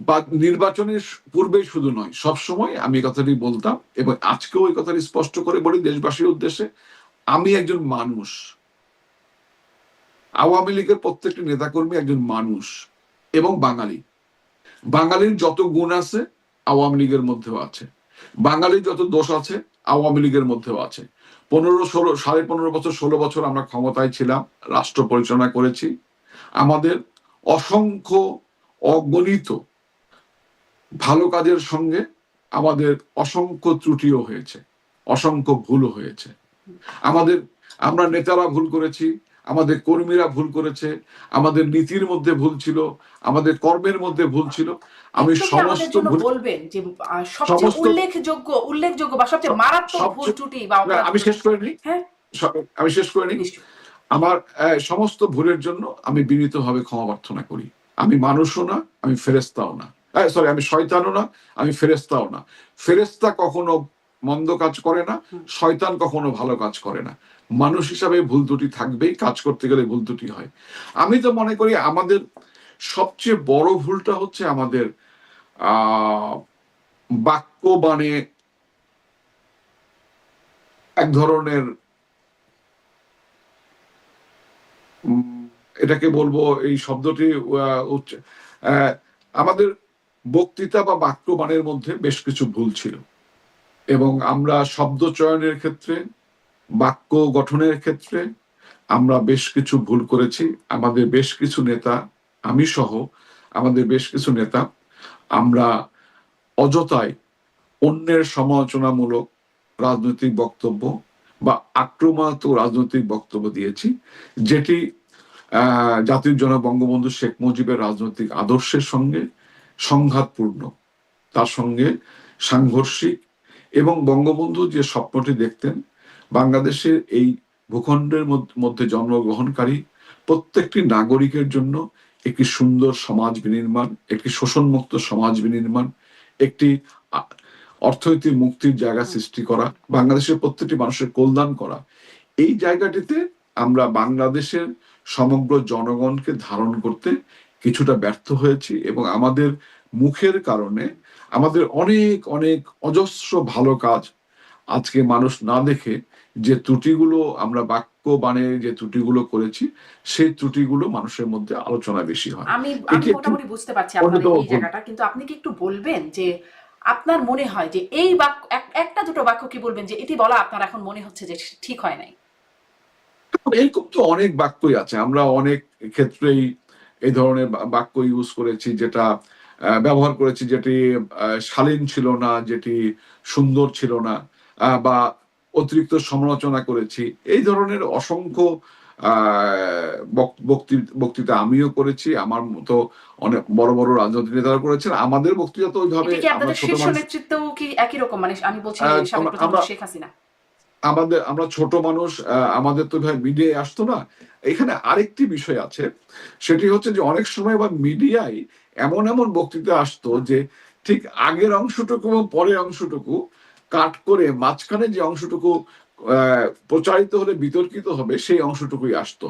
Speaker 1: বা নির্বাচনের পূর্বেই শুধু নয়, সবসময় আমি এই কথাটি বলতাম এবং আজকেও এই কথাটি স্পষ্ট করে বলি দেশবাসীর উদ্দেশ্যে, আমি একজন মানুষ। আওয়ামী লীগের প্রত্যেকটি নেতাকর্মী একজন মানুষ এবং বাঙালি। বাঙালির যত গুণ আছে আওয়ামী লীগের মধ্যেও আছে, বাঙালির যত দোষ আছে আওয়ামী লীগের মধ্যেও আছে। 15 বছর 16 বছর আমরা ক্ষমতায় ছিলাম, রাষ্ট্র পরিচালনা করেছি, আমাদের অসংখ্য অগণিত ভালো কাজের সঙ্গে আমাদের অসংখ্য ত্রুটিও হয়েছে, অসংখ্য ভুলও হয়েছে। আমরা নেতারা ভুল করেছি, আমাদের কর্মীরা ভুল করেছে, আমাদের নীতির মধ্যে ভুল ছিল, আমাদের কর্মের মধ্যে ভুল ছিল। আমি সমস্ত
Speaker 2: বলবেন যে সবচেয়ে উল্লেখযোগ্য বা সবচেয়ে মারাত্মক ভুল ত্রুটি বা
Speaker 1: আমি শেষ করে নিই। আমি শেষ করে নিই। আমার সমস্ত ভুলের জন্য আমি বিনীতভাবে ক্ষমা প্রার্থনা করি। আমি মানুষও না, আমি ফেরেশতাও না, আমি শয়তানও না, আমি ফেরেশতাও না। ফেরেশতা কখনো মন্দ কাজ করে না, শয়তান কখনো ভালো কাজ করে না। মানুষ হিসাবে ভুল ত্রুটি থাকবেই, কাজ করতে গেলে ভুল ত্রুটি হয়। আমি তো মনে করি আমাদের সবচেয়ে বড় ভুলটা হচ্ছে আমাদের বাক্য বাণে এক ধরনের, এটাকে বলবো, এই শব্দটি আমাদের বক্তৃতা বা বাক্য বাণের মধ্যে বেশ কিছু ভুল ছিল, এবং আমরা শব্দ চয়নের ক্ষেত্রে, বাক্য গঠনের ক্ষেত্রে আমরা বেশ কিছু ভুল করেছি। আমাদের বেশ কিছু নেতা, আমি সহ আমাদের বেশ কিছু নেতা, আমরা অযথায় অন্যের সমালোচনামূলক রাজনৈতিক বক্তব্য বা আক্রমণাত্মক রাজনৈতিক বক্তব্য দিয়েছি, যেটি জাতির জনক বঙ্গবন্ধু শেখ মুজিবের রাজনৈতিক আদর্শের সঙ্গে সংঘাতপূর্ণ, তার সঙ্গে সাংঘর্ষিক, এবং বঙ্গবন্ধু যে স্বপ্নটি দেখতেন বাংলাদেশের এই ভূখণ্ডের মধ্যে জন্মগ্রহণকারী প্রত্যেকটি নাগরিকের জন্য একটি সুন্দর সমাজ বিনির্মাণ, একটি শোষণমুক্ত সমাজ বিনির্মাণ, একটি আ- অর্থনৈতিক মুক্তির জায়গা সৃষ্টি করা, বাংলাদেশের প্রত্যেকটি মানুষের কল্যাণ করা, এই জায়গাটিতে আমরা বাংলাদেশের সমগ্র জনগণকে ধারণ করতে কিছুটা ব্যর্থ হয়েছি, এবং আমাদের মুখের কারণে আমাদের অনেক অনেক অজস্র ভালো কাজ আজকে মানুষ না দেখে যে ত্রুটিগুলো আমরা বাক্য বানে যে ত্রুটিগুলো করেছি, সেই ত্রুটিগুলো মানুষের মধ্যে আলোচনা বেশি হয়।
Speaker 2: আমি
Speaker 1: এটি
Speaker 2: আমি
Speaker 1: একটি
Speaker 2: মোটামুটি বুঝতে পারছি আপনার
Speaker 1: অন্যতম
Speaker 2: এই
Speaker 1: ভুল।
Speaker 2: জায়গাটা, কিন্তু আপনি কি একটু বলবেন যে আপনার মনে হয় যে এই বাক্য একটা দুটো বাক্য কি বলবেন যে এটি বলা আপনার এখন মনে হচ্ছে যে ঠিক হয় নাই?
Speaker 1: এরকম তো অনেক বাক্যই আছে, আমরা অনেক ক্ষেত্রেই এই ধরনের বাক্য ইউজ করেছি, যেটা ব্যবহার করেছি, যেটি শালীন ছিল না, যেটি সুন্দর ছিল না, বা অতিরিক্ত সমালোচনা করেছি। এই ধরনের অসংখ্য বক্তৃতা আমিও করেছি, আমার মতো অনেক বড় বড় রাজনৈতিক নেতারা করেছেন। আমাদের বক্তৃতা তো ওইভাবে,
Speaker 2: এটা কি
Speaker 1: আমরা
Speaker 2: আপনাদের
Speaker 1: ছোট
Speaker 2: শীর্ষ
Speaker 1: মানুষ,
Speaker 2: নেতৃত্বও কি একই রকম, মানে আমি বলছি সাবেক
Speaker 1: আমরা
Speaker 2: প্রধানমন্ত্রী শেখ হাসিনা?
Speaker 1: আমরা ছোট মানুষ, আমাদের তো ভাই মিডিয়ায় আসতো না। এখানে আরেকটি বিষয় আছে, সেটি হচ্ছে যে অনেক সময় আবার মিডিয়ায় এমন এমন বক্তৃতা আসতো যে ঠিক আগের অংশটুকু এবং পরের অংশটুকু কাট করে মাঝখানে যে অংশটুকু প্রচারিত হলে বিতর্কিত হবে সেই অংশটুকুই আসতো,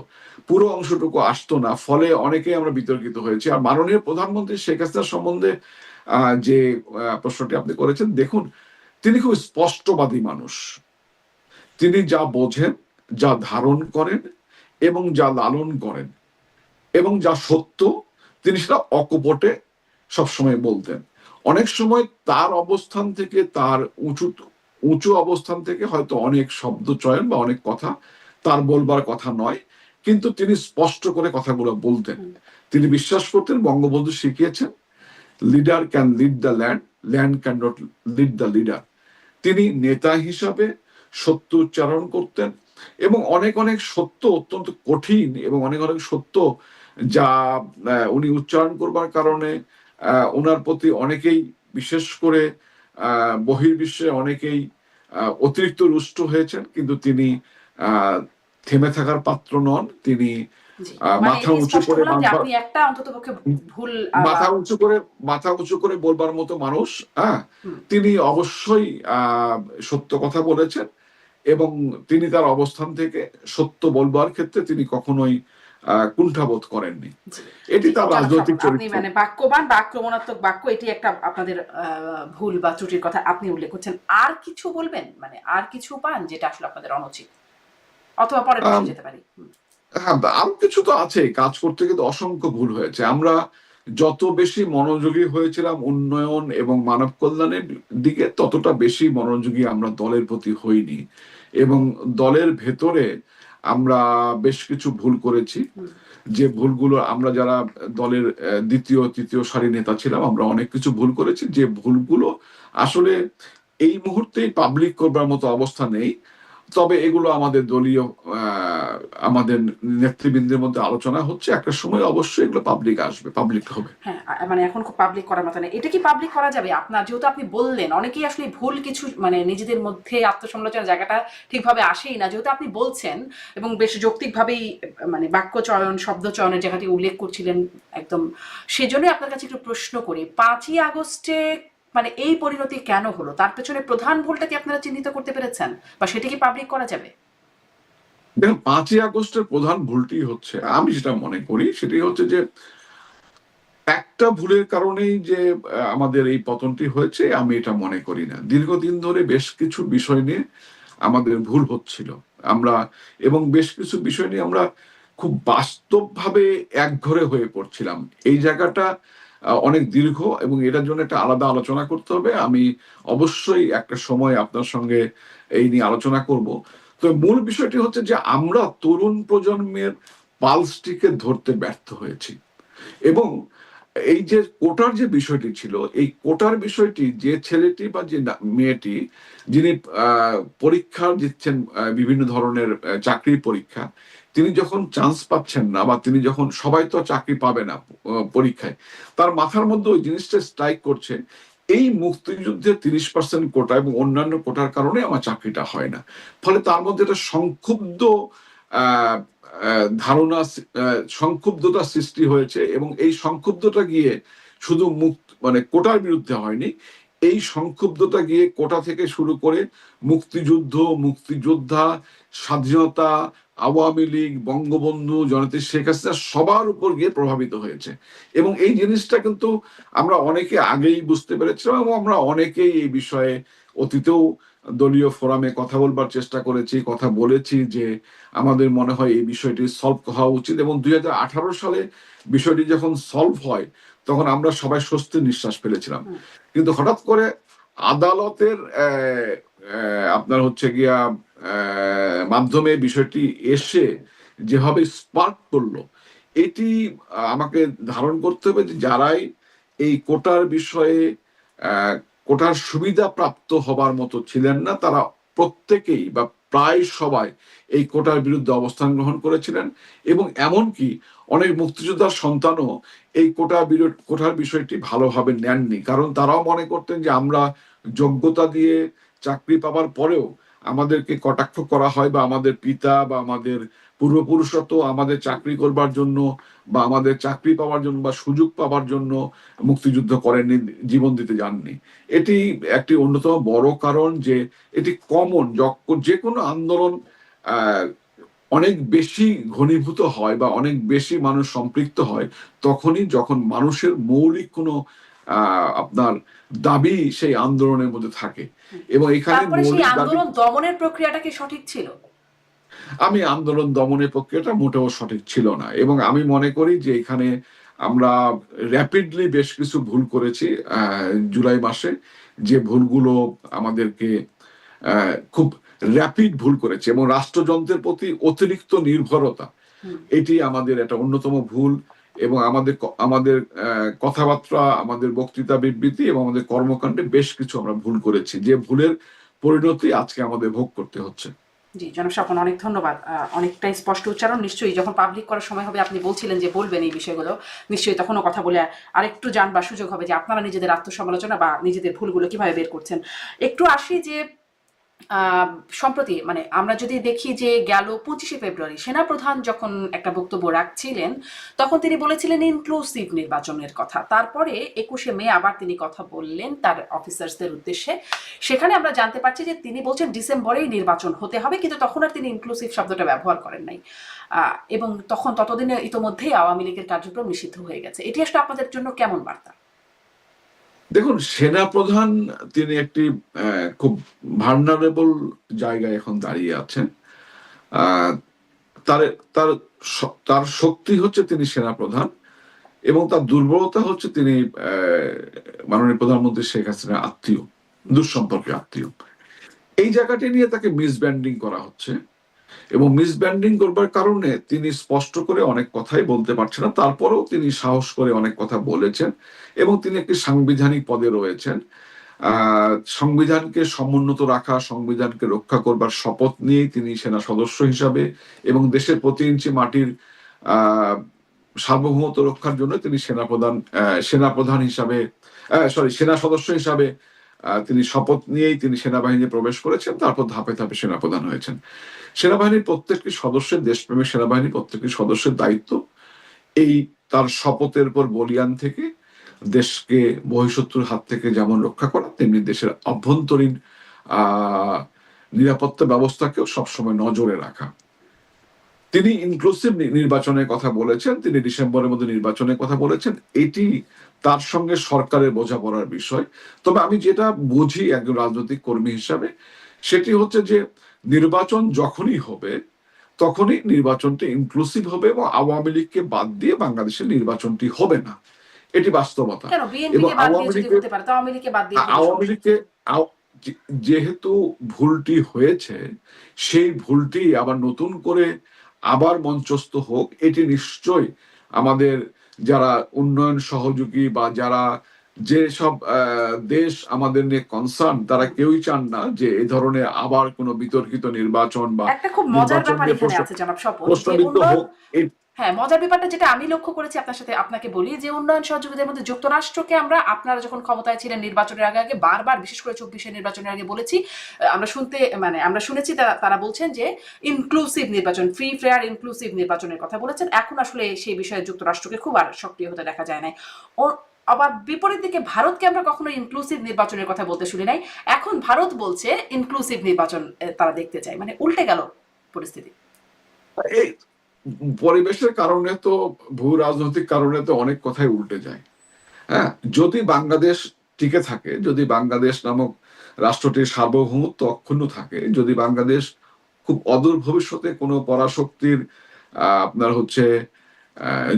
Speaker 1: পুরো অংশটুকু আসতো না। ফলে অনেকেই আমরা বিতর্কিত হয়েছি। আর মাননীয় প্রধানমন্ত্রী শেখ হাসিনা সম্বন্ধে যে প্রশ্নটি আপনি করেছেন, দেখুন, তিনি খুব স্পষ্টবাদী মানুষ। তিনি যা বোঝেন, যা ধারণ করেন এবং যা লালন করেন এবং যা সত্য, তিনি সেটা অকপটে সবসময় বলতেন। অনেক সময় তার অবস্থান থেকে, তার উঁচু উঁচু অবস্থান থেকে হয়তো অনেক শব্দ চয়ন বা অনেক কথা তার বলবার কথা নয়, কিন্তু তিনি স্পষ্ট করে কথাগুলো বলতেন। তিনি বিশ্বাস করতেন, বঙ্গবন্ধু শিখিয়েছেন, leader can lead the land, land can not lead the leader. তিনি নেতা হিসাবে সত্য উচ্চারণ করতেন, এবং অনেক অনেক সত্য অত্যন্ত কঠিন, এবং অনেক অনেক সত্য যা উনি উচ্চারণ করবার কারণে ওনার প্রতি অনেকেই, বিশেষ করে বহির্বিশ্বে অনেকেই অতিরিক্ত রুষ্ট হয়েছেন, কিন্তু তিনি আহ, থেমে থাকার পাত্র নন। তিনি
Speaker 2: জি, মানে
Speaker 1: মাথা
Speaker 2: এটি
Speaker 1: উঁচু
Speaker 2: স্পষ্ট
Speaker 1: করে
Speaker 2: হলাম যে
Speaker 1: বাঁচবার,
Speaker 2: আপনি একটা অন্ততপক্ষে ভুল বা
Speaker 1: মাথা উঁচু করে মাথা উঁচু করে বলবার মতো মানুষ। হ্যাঁ,
Speaker 2: হুম,
Speaker 1: তিনি অবশ্যই সত্য কথা বলেছেন, এবং তিনি তার অবস্থান থেকে সত্য বলবার ক্ষেত্রে তিনি কখনোই কুণ্ঠাবোধ করেননি।
Speaker 2: জি,
Speaker 1: এটি
Speaker 2: জি,
Speaker 1: তার রাজনৈতিক
Speaker 2: যথাসম্ভব। আপনি
Speaker 1: চরিত্র।
Speaker 2: মানে বাক্যবান বা আক্রমণাত্মক বাক্য, এটি একটা আপনাদের ভুল বা ত্রুটির কথা আপনি উল্লেখ করছেন। আর কিছু বলবেন? মানে আর কিছু পান যেটা আসলে আপনাদের অনুচিত? অথবা পরের
Speaker 1: আম,
Speaker 2: প্রশ্নে যেতে পারি।
Speaker 1: হ্যাঁ, আরো কিছু তো আছে, কাজ করতে কিন্তু অসংখ্য ভুল হয়েছে। আমরা যত বেশি মনোযোগী হয়েছিলাম উন্নয়ন এবং মানব কল্যাণের দিকে, ততটা বেশি মনোযোগী আমরা দলের প্রতি হইনি, এবং দলের ভেতরে আমরা বেশ কিছু ভুল করেছি।
Speaker 2: হুম,
Speaker 1: যে ভুলগুলো, আমরা যারা দলের দ্বিতীয় তৃতীয় সারি নেতা ছিলাম, আমরা অনেক কিছু ভুল করেছি, যে ভুলগুলো আসলে এই মুহূর্তে পাবলিক করবার মতো অবস্থা নেই। তবে এগুলো আমাদের দলীয় আমাদের নেতৃবৃন্দের মধ্যে আলোচনা হচ্ছে, একটা সময় অবশ্যই এগুলো পাবলিক আসবে, পাবলিক হবে।
Speaker 2: হ্যাঁ, মানে এখন খুব পাবলিক করার মতো না। এটা কি পাবলিক করা যাবে? আপনার যেহেতু আপনি বললেন, অনেকেই আসলে ভুল কিছু মানে নিজেদের মধ্যে আত্মসমালোচনার জায়গাটা ঠিকভাবে আসেই না। যেহেতু আপনি বলছেন এবং বেশ যৌক্তিকভাবেই মানে বাক্য চয়ন, শব্দ চয়নের জায়গাটি উল্লেখ করছিলেন একদম। সেজন্যই আপনার কাছে একটু প্রশ্ন করি, ৫ই আগস্টে মানে এই পরিণতি কেন হলো? তার পেছনে প্রধান ভুলটা কি আপনারা চিহ্নিত করতে পেরেছেন? বা সেটা কি পাবলিক করা যাবে?
Speaker 1: দেখুন, 5ই আগস্টের প্রধান ভুলটি হচ্ছে, আমি যেটা মনে করি সেটি হচ্ছে যে একটা ভুলের কারণেই যে আমাদের এই পতনটি হয়েছে, আমি এটা মনে করি না। দীর্ঘদিন ধরে বেশ কিছু বিষয় নিয়ে আমাদের ভুল হচ্ছিল, আমরা, এবং বেশ কিছু বিষয় নিয়ে আমরা খুব বাস্তবভাবে একঘরে হয়ে পড়ছিলাম। এই জায়গাটা অনেক দীর্ঘ, এবং এটার জন্য একটা আলাদা আলোচনা করতে হবে। আমি অবশ্যই একটা সময় আপনার সঙ্গে এই নিয়ে আলোচনা করব। তো মূল বিষয়টি হচ্ছে যে আমরা তরুণ প্রজন্মের পালসটিকে ধরতে ব্যর্থ হয়েছি, এবং এই যে কোটার যে বিষয়টি ছিল, এই কোটার বিষয়টি, যে ছেলেটি বা যে মেয়েটি যিনি পরীক্ষা দিচ্ছেন, বিভিন্ন ধরনের চাকরির পরীক্ষা, তিনি যখন চান্স পাচ্ছেন না, বা তিনি যখন, সবাই তো চাকরি পাবে না পরীক্ষায়, তার মাথার মধ্যে ওই জিনিসটা স্ট্রাইক করছে, এই মুক্তিযুদ্ধের 30% কোটা এবং অন্যান্য কোটার কারণে আমার চাকরিটা হয় না। ফলে তার মধ্যে একটা সংক্ষুব্ধ আহ, ধারণা, সংক্ষুব্ধতা সৃষ্টি হয়েছে, এবং এই সংক্ষুব্ধতা গিয়ে শুধু মানে কোটার বিরুদ্ধে হয়নি। এই সংক্ষুব্ধতা গিয়ে কোটা থেকে শুরু করে মুক্তিযুদ্ধ, মুক্তিযোদ্ধা, স্বাধীনতা, আওয়ামী লীগ, বঙ্গবন্ধু, জননেত্রী শেখ হাসিনা সবার উপর গিয়ে প্রভাবিত হয়েছে। এবং এই জিনিসটা কিন্তু আমরা অনেকে আগেই বুঝতে পেরেছিলাম, এবং আমরা অনেকেই এই বিষয়ে অতীতেও দলীয় ফোরামে কথা বলবার চেষ্টা করেছি, কথা বলেছি যে আমাদের মনে হয় এই বিষয়টি সলভ হওয়া উচিত। এবং 2018 সালে বিষয়টি যখন সলভ হয় তখন আমরা সবাই স্বস্তির নিঃশ্বাস ফেলেছিলাম। কিন্তু হঠাৎ করে আদালতের আপনার হচ্ছে গিয়া মাধ্যমে বিষয়টি এসে যেভাবে স্পার্ক করলো, এটি আমাকে ধারণ করতে হবে যে যারাই এই কোটার বিষয়ে কোটার সুবিধা প্রাপ্ত হবার মতো ছিলেন না, তারা প্রত্যেকেই বা প্রায় সবাই এই কোটার বিরুদ্ধে অবস্থান গ্রহণ করেছিলেন। এবং এমনকি অনেক মুক্তিযোদ্ধার সন্তানও এই কোটার বিষয়টি ভালোভাবে নেননি, কারণ তারাও মনে করতেন যে আমরা যোগ্যতা দিয়ে চাকরি পাবার পরেও আমাদেরকে কটাক্ষ করা হয়, বা আমাদের পিতা বা আমাদের পূর্বপুরুষরা তো আমাদের চাকরি করবার জন্য বা আমাদের চাকরি পাওয়ার জন্য বা সুযোগ পাওয়ার জন্য মুক্তিযুদ্ধ করেননি, জীবন দিতে যাননি। এটি একটি অন্যতম বড় কারণ যে এটি কমন, যে কোনো আন্দোলন অনেক বেশি ঘনীভূত হয় বা অনেক বেশি মানুষ সম্পৃক্ত হয় তখনই যখন মানুষের মৌলিক কোনো আপনার দাবি সেই আন্দোলনের মধ্যে থাকে। এবং এখানে
Speaker 2: সেই আন্দোলন দমনের প্রক্রিয়াটা কি সঠিক ছিল?
Speaker 1: আমি আন্দোলন দমনের প্রক্রিয়াটা মোটেও সঠিক ছিল না, এবং আমি মনে করি যে এখানে আমরা র্যাপিডলি বেশ কিছু ভুল করেছি জুলাই মাসে, যে ভুলগুলো আমাদেরকে খুব র্যাপিড ভুল করেছে, এবং রাষ্ট্রযন্ত্রের প্রতি অতিরিক্ত নির্ভরতা, এটি আমাদের একটা অন্যতম ভুল। এবং আমাদের কথাবার্তা, আমাদের বক্তৃতা বিবৃতি এবং আমাদের কর্মকাণ্ডে বেশ কিছু আমরা ভুল করেছি, যে ভুলের পরিণতি আজকে আমাদের ভোগ করতে হচ্ছে।
Speaker 2: জি জনাব স্বপন, অনেক ধন্যবাদ। অনেকটাই স্পষ্ট উচ্চারণ। নিশ্চয়ই যখন পাবলিক করার সময় হবে, আপনি বলছিলেন যে বলবেন এই বিষয়গুলো, নিশ্চয়ই তখনও কথা বলে আরেকটু জানবার সুযোগ হবে যে আপনারা নিজেদের আত্মসমালোচনা বা নিজেদের ভুলগুলো কিভাবে বের করছেন। একটু আসি যে সম্প্রতি মানে আমরা যদি দেখি যে গেল 25শে ফেব্রুয়ারি সেনাপ্রধান যখন একটা বক্তব্য রাখছিলেন তখন তিনি বলেছিলেন ইনক্লুসিভ নির্বাচনের কথা। তারপরে 21শে মে আবার তিনি কথা বললেন তার অফিসার্সদের উদ্দেশ্যে। সেখানে আমরা জানতে পারছি যে তিনি বলছেন ডিসেম্বরেই নির্বাচন হতে হবে, কিন্তু তখন আর তিনি ইনক্লুসিভ শব্দটা ব্যবহার করেন নাই। এবং ততদিনে ইতোমধ্যেই আওয়ামী লীগের কার্যক্রম নিষিদ্ধ হয়ে গেছে। এটি আসলে আপনাদের জন্য কেমন বার্তা?
Speaker 1: দেখুন, সেনাপ্রধান তিনি একটি খুব ভার্নারেবল জায়গায় এখন দাঁড়িয়ে আছেন। তার তার তার শক্তি হচ্ছে তিনি সেনাপ্রধান, এবং তার দুর্বলতা হচ্ছে তিনি মাননীয় প্রধানমন্ত্রী শেখ হাসিনার আত্মীয়, দুঃসম্পর্কের আত্মীয়। এই জায়গাটি নিয়ে তাকে মিসব্যান্ডিং করা হচ্ছে, এবং মিসব্যান্ডিং করবার কারণে তিনি স্পষ্ট করে অনেক কথাই বলতে পারছেন না। তারপরেও তিনি সাহস করে অনেক কথা বলেছেন, এবং তিনি একটি সাংবিধানিক পদে রয়েছেন। সংবিধানকে সমুন্নত রাখা, সংবিধানকে রক্ষা করবার শপথ নিয়েই তিনি সেনা সদস্য হিসাবে এবং দেশের প্রতি ইঞ্চি মাটির সার্বভৌমত্ব রক্ষার জন্য তিনি সেনাপ্রধান হিসাবে সেনা সদস্য হিসাবে তিনি শপথ নিয়েই তিনি সেনাবাহিনী প্রবেশ করেছেন। তারপর ধাপে ধাপে সেনাপ্রধান হয়েছেন। সেনাবাহিনীর প্রত্যেকটি সদস্যের, দেশপ্রেমী সেনাবাহিনীর প্রত্যেকটি সদস্যের দায়িত্ব এই তার শপথের পর বলিয়ান থেকে দেশকে বহিঃশত্রুর হাত থেকে যেমন রক্ষা করা, তেমনি দেশের অভ্যন্তরীণ নিরাপত্তা ব্যবস্থাকেও সবসময় নজরে রাখা। তিনি ইনক্লুসিভ নির্বাচনের কথা বলেছেন, তিনি ডিসেম্বরের মধ্যে নির্বাচনের কথা বলেছেন। এটি তার সঙ্গে সরকারের বোঝাপড়ার বিষয়। তবে আমি যেটা বুঝি একজন রাজনৈতিক কর্মী হিসাবে, সেটি হচ্ছে যে নির্বাচন যখনই হবে তখনই নির্বাচনটি ইনক্লুসিভ হবে, এবং আওয়ামী লীগকে বাদ দিয়ে বাংলাদেশের নির্বাচনটি হবে না, এটি বাস্তবতা। এবং আওয়ামী লীগকে যেহেতু ভুলটি হয়েছে, সেই ভুলটি আবার নতুন করে আবার মঞ্চস্থ হোক, এটি নিশ্চয়ই আমাদের যারা উন্নয়ন সহযোগী বা যারা যেসব দেশ আমাদের নিয়ে কনসার্ন, তারা কেউই চান না যে এই ধরনের আবার কোনো বিতর্কিত নির্বাচন বা
Speaker 2: একটা খুব মজার ব্যাপার এখানে আছে জনাব স্বপন,
Speaker 1: প্রশ্নবিদ্ধ হোক।
Speaker 2: হ্যাঁ, মজার ব্যাপারটা যেটা আমি লক্ষ্য করেছি আপনার সাথে আপনাকে বলি যে উন্নয়ন সহযোগিতার মধ্যে যুক্তরাষ্ট্রকে আমরা আপনারা যখন ক্ষমতায় ছিলেন নির্বাচনের আগে আগে বারবার বিশেষ করে 24 নির্বাচনের আগে বলেছি, আমরা শুনতে মানে আমরা শুনেছি তারা বলছেন যে ইনক্লুসিভ নির্বাচন, ফ্রি ফেয়ার ইনক্লুসিভ নির্বাচনের কথা বলেছেন। এখন আসলে সেই বিষয়ে যুক্তরাষ্ট্রকে খুব আর সক্রিয় হতে দেখা যায় নাই। আবার বিপরীত দিকে ভারতকে আমরা কখনো ইনক্লুসিভ নির্বাচনের কথা বলতে শুনি নাই। এখন ভারত বলছে ইনক্লুসিভ নির্বাচন তারা দেখতে চায়, মানে উল্টে গেল পরিস্থিতি।
Speaker 1: এই পরিবেশের কারণে তো, ভূ রাজনৈতিক কারণে তো অনেক কথাই উল্টে যায়। হ্যাঁ, যদি বাংলাদেশ টিকে থাকে, যদি বাংলাদেশ নামক রাষ্ট্রটির সার্বভৌমত্ব অক্ষুণ্ণ থাকে, যদি বাংলাদেশ খুব অদূর ভবিষ্যতে কোনো পরাশক্তির আপনার হচ্ছে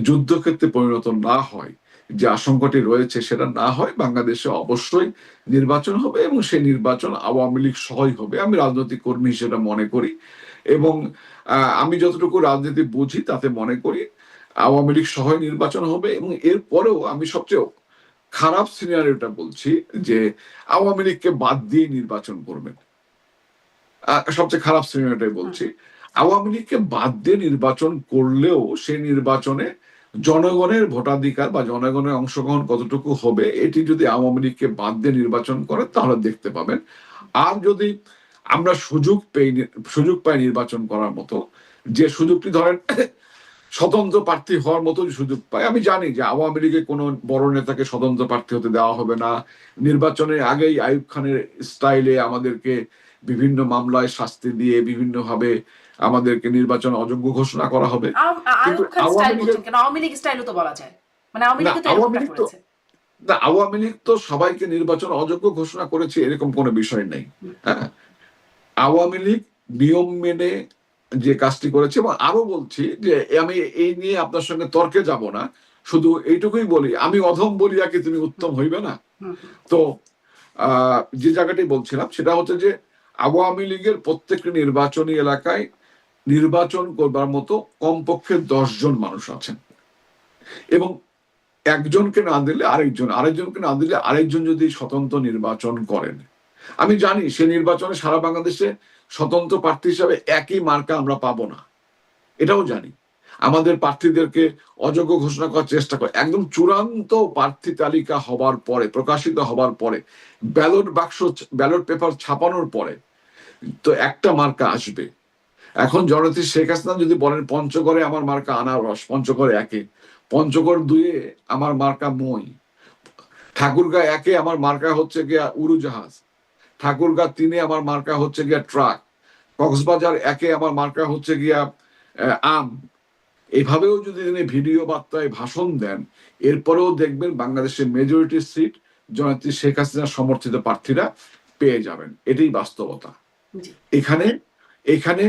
Speaker 1: যুদ্ধক্ষেত্রে পরিণত না হয়, যে আশঙ্কাটি রয়েছে সেটা না হয়, বাংলাদেশে অবশ্যই নির্বাচন হবে এবং সেই নির্বাচন আওয়ামী লীগ সহই হবে, আমি রাজনৈতিক কর্মী হিসেবে মনে করি। এবং আমি যতটুকু রাজনীতি বুঝি তাতে মনে করি আওয়ামী লীগ সহই নির্বাচন হবে। এবং এরপরেও আমি সবচেয়ে খারাপ সিনারিওটা বলছি যে আওয়ামী লীগকে বাদ দিয়ে নির্বাচন করবেন, সবচেয়ে খারাপ সিনারিওটাই বলছি। আওয়ামী লীগকে বাদ দিয়ে নির্বাচন করলেও সেই নির্বাচনে জনগণের ভোটাধিকার বা জনগণের অংশগ্রহণ কতটুকু হবে, এটি যদি আওয়ামী লীগকে বাদ দিয়ে নির্বাচন করে তাহলে দেখতে পাবেন। আর যদি আমরা সুযোগ পাই নির্বাচন করার মতো, যে সুযোগটি ধরেন স্বতন্ত্র প্রার্থী হওয়ার মতো সুযোগ পায়, আমি জানি যে আওয়ামী লীগের কোনো বড় নেতাকে স্বতন্ত্র প্রার্থী হতে দেওয়া হবে না। নির্বাচনের আগেই আইয়ুব খানের স্টাইলে আমাদেরকে বিভিন্ন মামলায় শাস্তি দিয়ে বিভিন্ন ভাবে আমাদেরকে নির্বাচন অযোগ্য ঘোষণা করা হবে। কিন্তু
Speaker 2: আওয়ামী লীগ স্টাইলও তো বলা যায়, মানে আওয়ামী লীগ তো
Speaker 1: আওয়ামী লীগ তো
Speaker 2: করেছে।
Speaker 1: না, আওয়ামী লীগ তো সবাইকে নির্বাচন অযোগ্য ঘোষণা করেছে এরকম কোনো বিষয় নেই। হ্যাঁ, আওয়ামী লীগ নিয়ম মেনে যে কাজটি করেছে। এবং আরো বলছি যে আমি এই নিয়ে আপনার সঙ্গে তর্কে যাব না, শুধু এইটুকুই বলি, আমি অধম বলিয়া কি তুমি উত্তম হইবে না। তো যে জায়গাটি বলছিলাম সেটা হচ্ছে যে আওয়ামী লীগের প্রত্যেকটি নির্বাচনী এলাকায় নির্বাচন করবার মতো কমপক্ষে 10 জন মানুষ আছেন, এবং একজনকে না দিলে আরেকজনকে না দিলে আরেকজন যদি স্বতন্ত্র নির্বাচন করেন, আমি জানি সে নির্বাচনে সারা বাংলাদেশে স্বতন্ত্র প্রার্থী হিসাবে একই মার্কা আমরা পাবো না, এটাও জানি। আমাদের প্রার্থীদেরকে অযোগ্য ঘোষণা করার চেষ্টা করে, একদম চূড়ান্ত প্রার্থী তালিকা হবার পরে, প্রকাশিত হবার পরে, ব্যালট পেপার ছাপানোর পরে তো একটা মার্কা আসবে। এখন জননেত্রী শেখ হাসিনা যদি বলেন পঞ্চগড়ে আমার মার্কা আনারস, পঞ্চগড় 1-এ, পঞ্চগড় 2-এ আমার মার্কা মই, ঠাকুরগাঁ 1-এ আমার মার্কা হচ্ছে গিয়া উড়োজাহাজ, ঠাকুরগাঁ 3-এ আমার মার্কা হচ্ছে গিয়া ট্রাক, কক্সবাজার 1-এ আমার মার্কা হচ্ছে গিয়া আম। এইভাবেও যদি তিনি ভিডিও বার্তায় ভাষণ দেন, এরপরেও দেখবেন বাংলাদেশের মেজরিটি সিট জননেত্রী শেখ হাসিনার সমর্থিত প্রার্থীরা পেয়ে যাবেন, এটাই বাস্তবতা। এখানে এখানে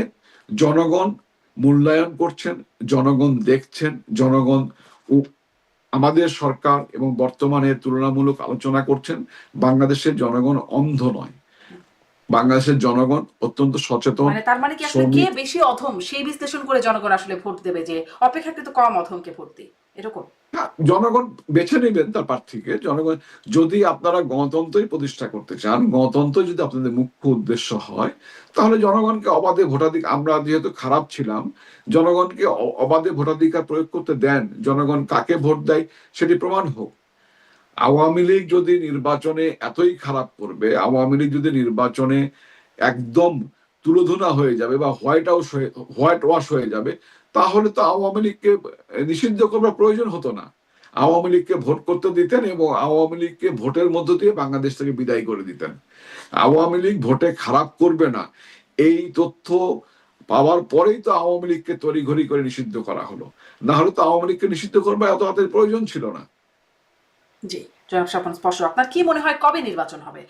Speaker 1: জনগণ মূল্যায়ন করছেন, জনগণ দেখছেন, জনগণ আমাদের সরকার এবং বর্তমানে তুলনামূলক আলোচনা করছেন। বাংলাদেশের জনগণ অন্ধ নয়, বাংলাদেশের জনগণ অত্যন্ত সচেতন।
Speaker 2: মানে তার মানে কি আসলে কে বেশি অধম সেই বিশ্লেষণ করে জনগণ আসলে ভোট দেবে, যে অপেক্ষাকৃত কম অধমকে ভোট দিই, এরকম?
Speaker 1: জনগণ বেছে নেবেন তার প্রার্থীকে। জনগণ, যদি আপনারা গণতন্ত্রই প্রতিষ্ঠা করতে চান, গণতন্ত্র যদি আপনাদের মুখ্য উদ্দেশ্য হয়, তাহলে জনগণকে অবাধে ভোটাধিকার, আমরা যেহেতু খারাপ ছিলাম, জনগণকে অবাধে ভোটাধিকার প্রয়োগ করতে দেন। জনগণ কাকে ভোট দেয় সেটি প্রমাণ হোক। আওয়ামী লীগ যদি নির্বাচনে এতই খারাপ করবে, আওয়ামী লীগ যদি নির্বাচনে একদম তুলোধুনা হয়ে যাবে বা হোয়াইট ওয়াশ হয়ে যাবে, তাহলে তো আওয়ামী লীগকে নিষিদ্ধ করবার প্রয়োজন হতো না। আওয়ামী লীগকে ভোট করতে দিতেন এবং আওয়ামী লীগকে ভোটের মধ্য দিয়ে বাংলাদেশ থেকে বিদায় করে দিতেন। আওয়ামী লীগ ভোটে খারাপ করবে না, এই তথ্য পাওয়ার পরেই তো আওয়ামী লীগকে তড়িঘড়ি করে নিষিদ্ধ করা হলো। না হলে তো আওয়ামী লীগকে নিষিদ্ধ করবার এত হাতের প্রয়োজন ছিল না।
Speaker 2: জি, জনাব স্বপন স্পষ্ট, আপনার কি মনে হয় কবে নির্বাচন হবে?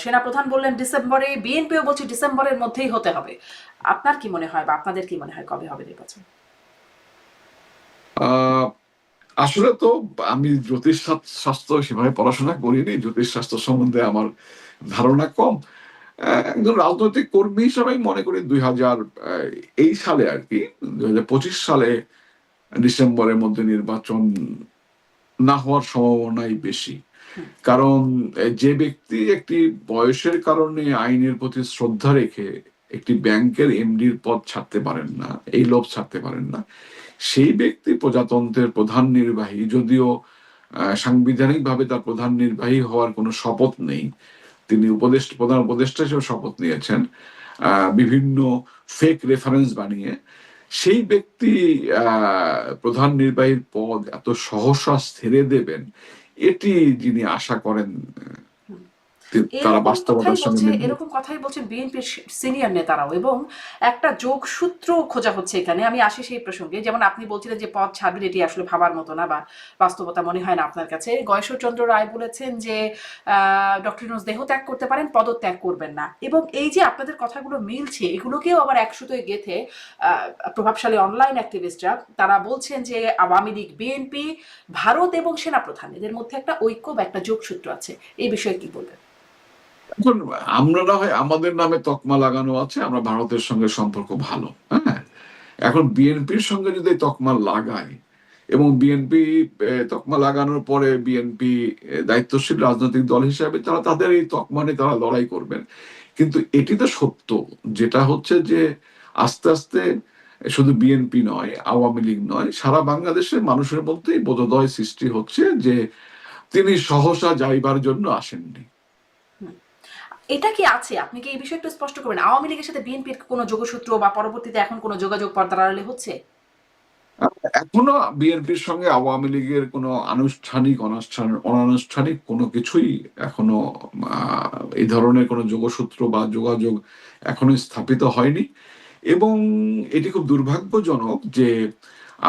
Speaker 2: সেনাপ্রধান বললেন ডিসেম্বরে, বিএনপিও বলছে ডিসেম্বরের মধ্যেই হতে হবে। আপনার কি মনে হয় বা আপনাদের কি মনে হয় কবে হবে নির্বাচন?
Speaker 1: আসলে তো আমি জ্যোতিষ শাস্ত্র সেভাবে পড়াশোনা করিনি, জ্যোতিষ শাস্ত্র সম্বন্ধে আমার ধারণা কম। একজন রাজনৈতিক কর্মী হিসাবে মনে করি 2000 সালে আর কি 2025 সালে ডিসেম্বরের মধ্যে নির্বাচন না হওয়ার সম্ভাবনাই বেশি। কারণ যে ব্যক্তি একটি বয়সের কারণে আইনের প্রতি শ্রদ্ধা রেখে একটি ব্যাংকের এমডির পদ ছাড়তে পারেন না, এই লোভ ছাড়তে পারেন না, সেই ব্যক্তি প্রজাতন্ত্রের প্রধান নির্বাহী, যদিও সাংবিধানিকভাবে তার প্রধান নির্বাহী হওয়ার কোনো শপথ নেই, তিনি প্রধান উপদেষ্টা হিসেবে শপথ নিয়েছেন বিভিন্ন ফেক রেফারেন্স বানিয়ে। সেই ব্যক্তি প্রধান নির্বাহীর পদ এত সহসা ছেড়ে দেবেন, এটি যিনি আশা করেন তারা বাস্তবতার সঙ্গে
Speaker 2: এরকম কথাই বলছেন বিএনপির সিনিয়র নেতারাও, এবং একটা যোগসূত্র খোঁজা হচ্ছে এখানে। আমি আসি সেই প্রসঙ্গে, যেমন আপনি বলছিলেন যে পদ ছাড়বেন, এটি আসলে ভাবার মতো না বা বাস্তবতা মনে হয় না আপনার কাছে। গয়েশ্বরচন্দ্র রায় বলেছেন যে ডক্টর ইউনূস দেহ ত্যাগ করতে পারেন, পদত্যাগ করবেন না। এবং এই যে আপনাদের কথাগুলো মিলছে, এগুলোকেও আবার একসুতোয় গেথে প্রভাবশালী অনলাইন অ্যাক্টিভিস্টরা তারা বলছেন যে আওয়ামী লীগ, বিএনপি, ভারত এবং সেনাপ্রধান এদের মধ্যে একটা ঐক্য বা একটা যোগসূত্র আছে। এই বিষয়ে কি বলবেন?
Speaker 1: এখন আমরা না হয় আমাদের নামে তকমা লাগানো আছে, আমরা ভারতের সঙ্গে সম্পর্ক ভালো, হ্যাঁ। এখন বিএনপির সঙ্গে যদি তকমা লাগায় এবং বিএনপি তকমা লাগানোর পরে বিএনপি দায়িত্বশীল রাজনৈতিক দল হিসাবে তারা তাদের এই তকমা নিয়ে তারা লড়াই করবেন। কিন্তু এটি তো সত্য, যেটা হচ্ছে যে আস্তে আস্তে শুধু বিএনপি নয়, আওয়ামী লীগ নয়, সারা বাংলাদেশের মানুষের মধ্যে বোধোদয় সৃষ্টি হচ্ছে যে তিনি সহসা যাইবার জন্য আসেননি।
Speaker 2: এটা কি আছে? আপনি কি এই বিষয়ে একটু স্পষ্ট করবেন? আওয়ামী লীগের সাথে বিএনপির কোনো যোগসূত্র বা পরবর্তীতে এখন কোনো যোগাযোগ পর্দার আড়ালে হচ্ছে?
Speaker 1: এখনো বিএনপির সঙ্গে আওয়ামী লীগের কোনো আনুষ্ঠানিক অনানুষ্ঠানিক কোনো কিছুই এখনো এই ধরনের কোনো যোগসূত্র বা যোগাযোগ এখনো স্থাপিত হয়নি। এবং এটি খুব দুর্ভাগ্যজনক যে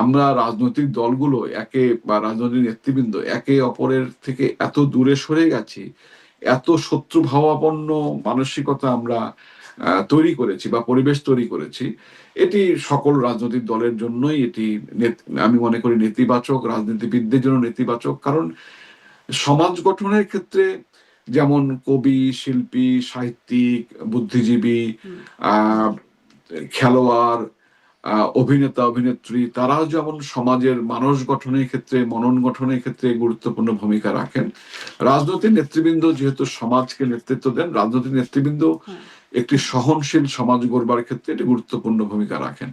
Speaker 1: আমরা রাজনৈতিক দলগুলো বা রাজনৈতিক নেতৃবৃন্দ একে অপরের থেকে এত দূরে সরে গেছি, এত শত্রুভাবাপন্ন মানসিকতা আমরা তৈরি করেছি বা পরিবেশ তৈরি করেছি। এটি সকল রাজনৈতিক দলের জন্যই এটি আমি মনে করি নেতিবাচক, রাজনীতিবিদদের জন্য নেতিবাচক। কারণ সমাজ গঠনের ক্ষেত্রে যেমন কবি, শিল্পী, সাহিত্যিক, বুদ্ধিজীবী, খেলোয়াড়, অভিনেতা, অভিনেত্রী, তারাও যেমন সমাজের মানুষ গঠনের ক্ষেত্রে, মনন গঠনের ক্ষেত্রে গুরুত্বপূর্ণ ভূমিকা রাখেন, রাজনৈতিক নেতৃবৃন্দ যেহেতু সমাজকে নেতৃত্ব দেন, রাজনৈতিক নেতৃবৃন্দ একটি সহনশীল সমাজ গড়বার ক্ষেত্রে একটি গুরুত্বপূর্ণ ভূমিকা রাখেন।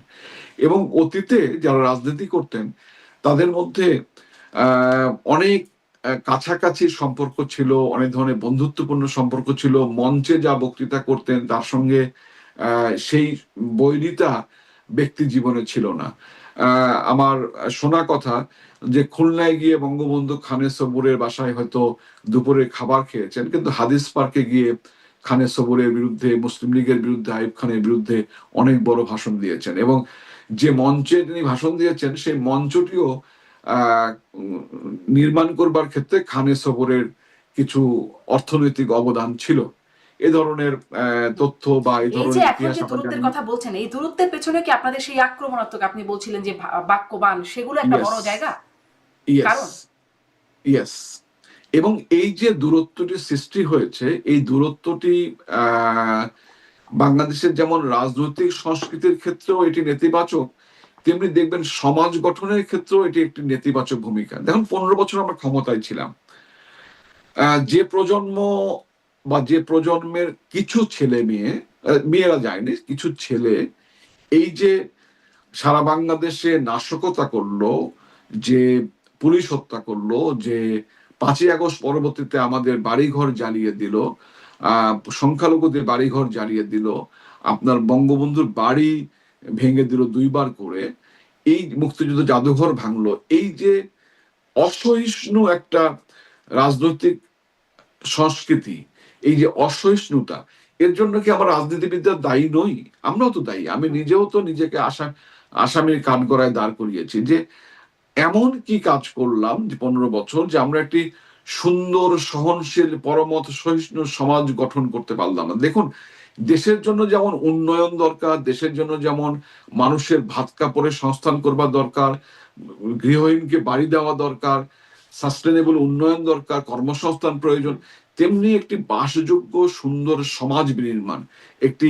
Speaker 1: এবং অতীতে যারা রাজনীতি করতেন তাদের মধ্যে অনেক কাছাকাছি সম্পর্ক ছিল, অনেক ধরনের বন্ধুত্বপূর্ণ সম্পর্ক ছিল। মঞ্চে যা বক্তৃতা করতেন তার সঙ্গে সেই বৈরিতা ব্যক্তি জীবনে ছিল না। আমার শোনা কথা যে খুলনায় গিয়ে বঙ্গবন্ধু খানের সবুরের বাসায় হয়তো দুপুরে খাবার খেয়েছেন, কিন্তু হাদিস পার্কে গিয়ে খানের সবুরের বিরুদ্ধে, মুসলিম লীগের বিরুদ্ধে, আইয়ুব খানের বিরুদ্ধে অনেক বড় ভাষণ দিয়েছেন। এবং যে মঞ্চে তিনি ভাষণ দিয়েছেন সেই মঞ্চটিও নির্মাণ করবার ক্ষেত্রে খানের সবুরের কিছু অর্থনৈতিক অবদান ছিল। এ ধরনের তথ্য বা এই ধরনের ইতিহাস
Speaker 2: দূরত্বের কথা বলছেন, এই দূরত্বের পেছনে কি আপনাদের সেই আক্রমণাত্মক, আপনি বলছিলেন যে বাক্যবান, সেগুলো একটা বড় জায়গা? কারণ
Speaker 1: ইয়েস। এবং এই যে দূরত্বটি সৃষ্টি হয়েছে, এই দূরত্বটি বাংলাদেশের যেমন রাজনৈতিক সংস্কৃতির ক্ষেত্রেও এটি নেতিবাচক, তেমনি দেখবেন সমাজ গঠনের ক্ষেত্রেও এটি একটি নেতিবাচক ভূমিকা। দেখুন 15 বছর আমরা ক্ষমতায় ছিলাম, যে প্রজন্ম বা যে প্রজন্মের কিছু ছেলে মেয়েরা যায়নি, কিছু ছেলে এই যে সারা বাংলাদেশে নাশকতা করলো, যে পুলিশ হত্যা করলো, যে 5ই আগস্ট পরবর্তীতে আমাদের বাড়িঘর জ্বালিয়ে দিল, সংখ্যালঘুদের বাড়িঘর জ্বালিয়ে দিল, আপনার বঙ্গবন্ধুর বাড়ি ভেঙে দিল 2বার করে, এই মুক্তিযুদ্ধ জাদুঘর ভাঙলো, এই যে অসহিষ্ণু একটা রাজনৈতিক সংস্কৃতি, এই যে অসহিষ্ণুতা, এর জন্য কি আমরা রাজনীতিবিদরা দায়ী নই? আমরাও তো দায়ী। আমি নিজেও তো নিজেকে আসামির কাঠগড়ায় দাঁড় করিয়েছি যে এমন কি কাজ করলাম যে 15 বছর যে আমরা একটি সুন্দর, সহনশীল, পরমত সহিষ্ণু সমাজ গঠন করতে পারলাম না। দেখুন, দেশের জন্য যেমন উন্নয়ন দরকার, দেশের জন্য যেমন মানুষের ভাত কাপড়ের সংস্থান করবার দরকার, গৃহহীনকে বাড়ি দেওয়া দরকার, সাস্টেনেবল উন্নয়ন দরকার, কর্মসংস্থান প্রয়োজন, তেমনি একটি বাসযোগ্য সুন্দর সমাজ বিনির্মাণ, একটি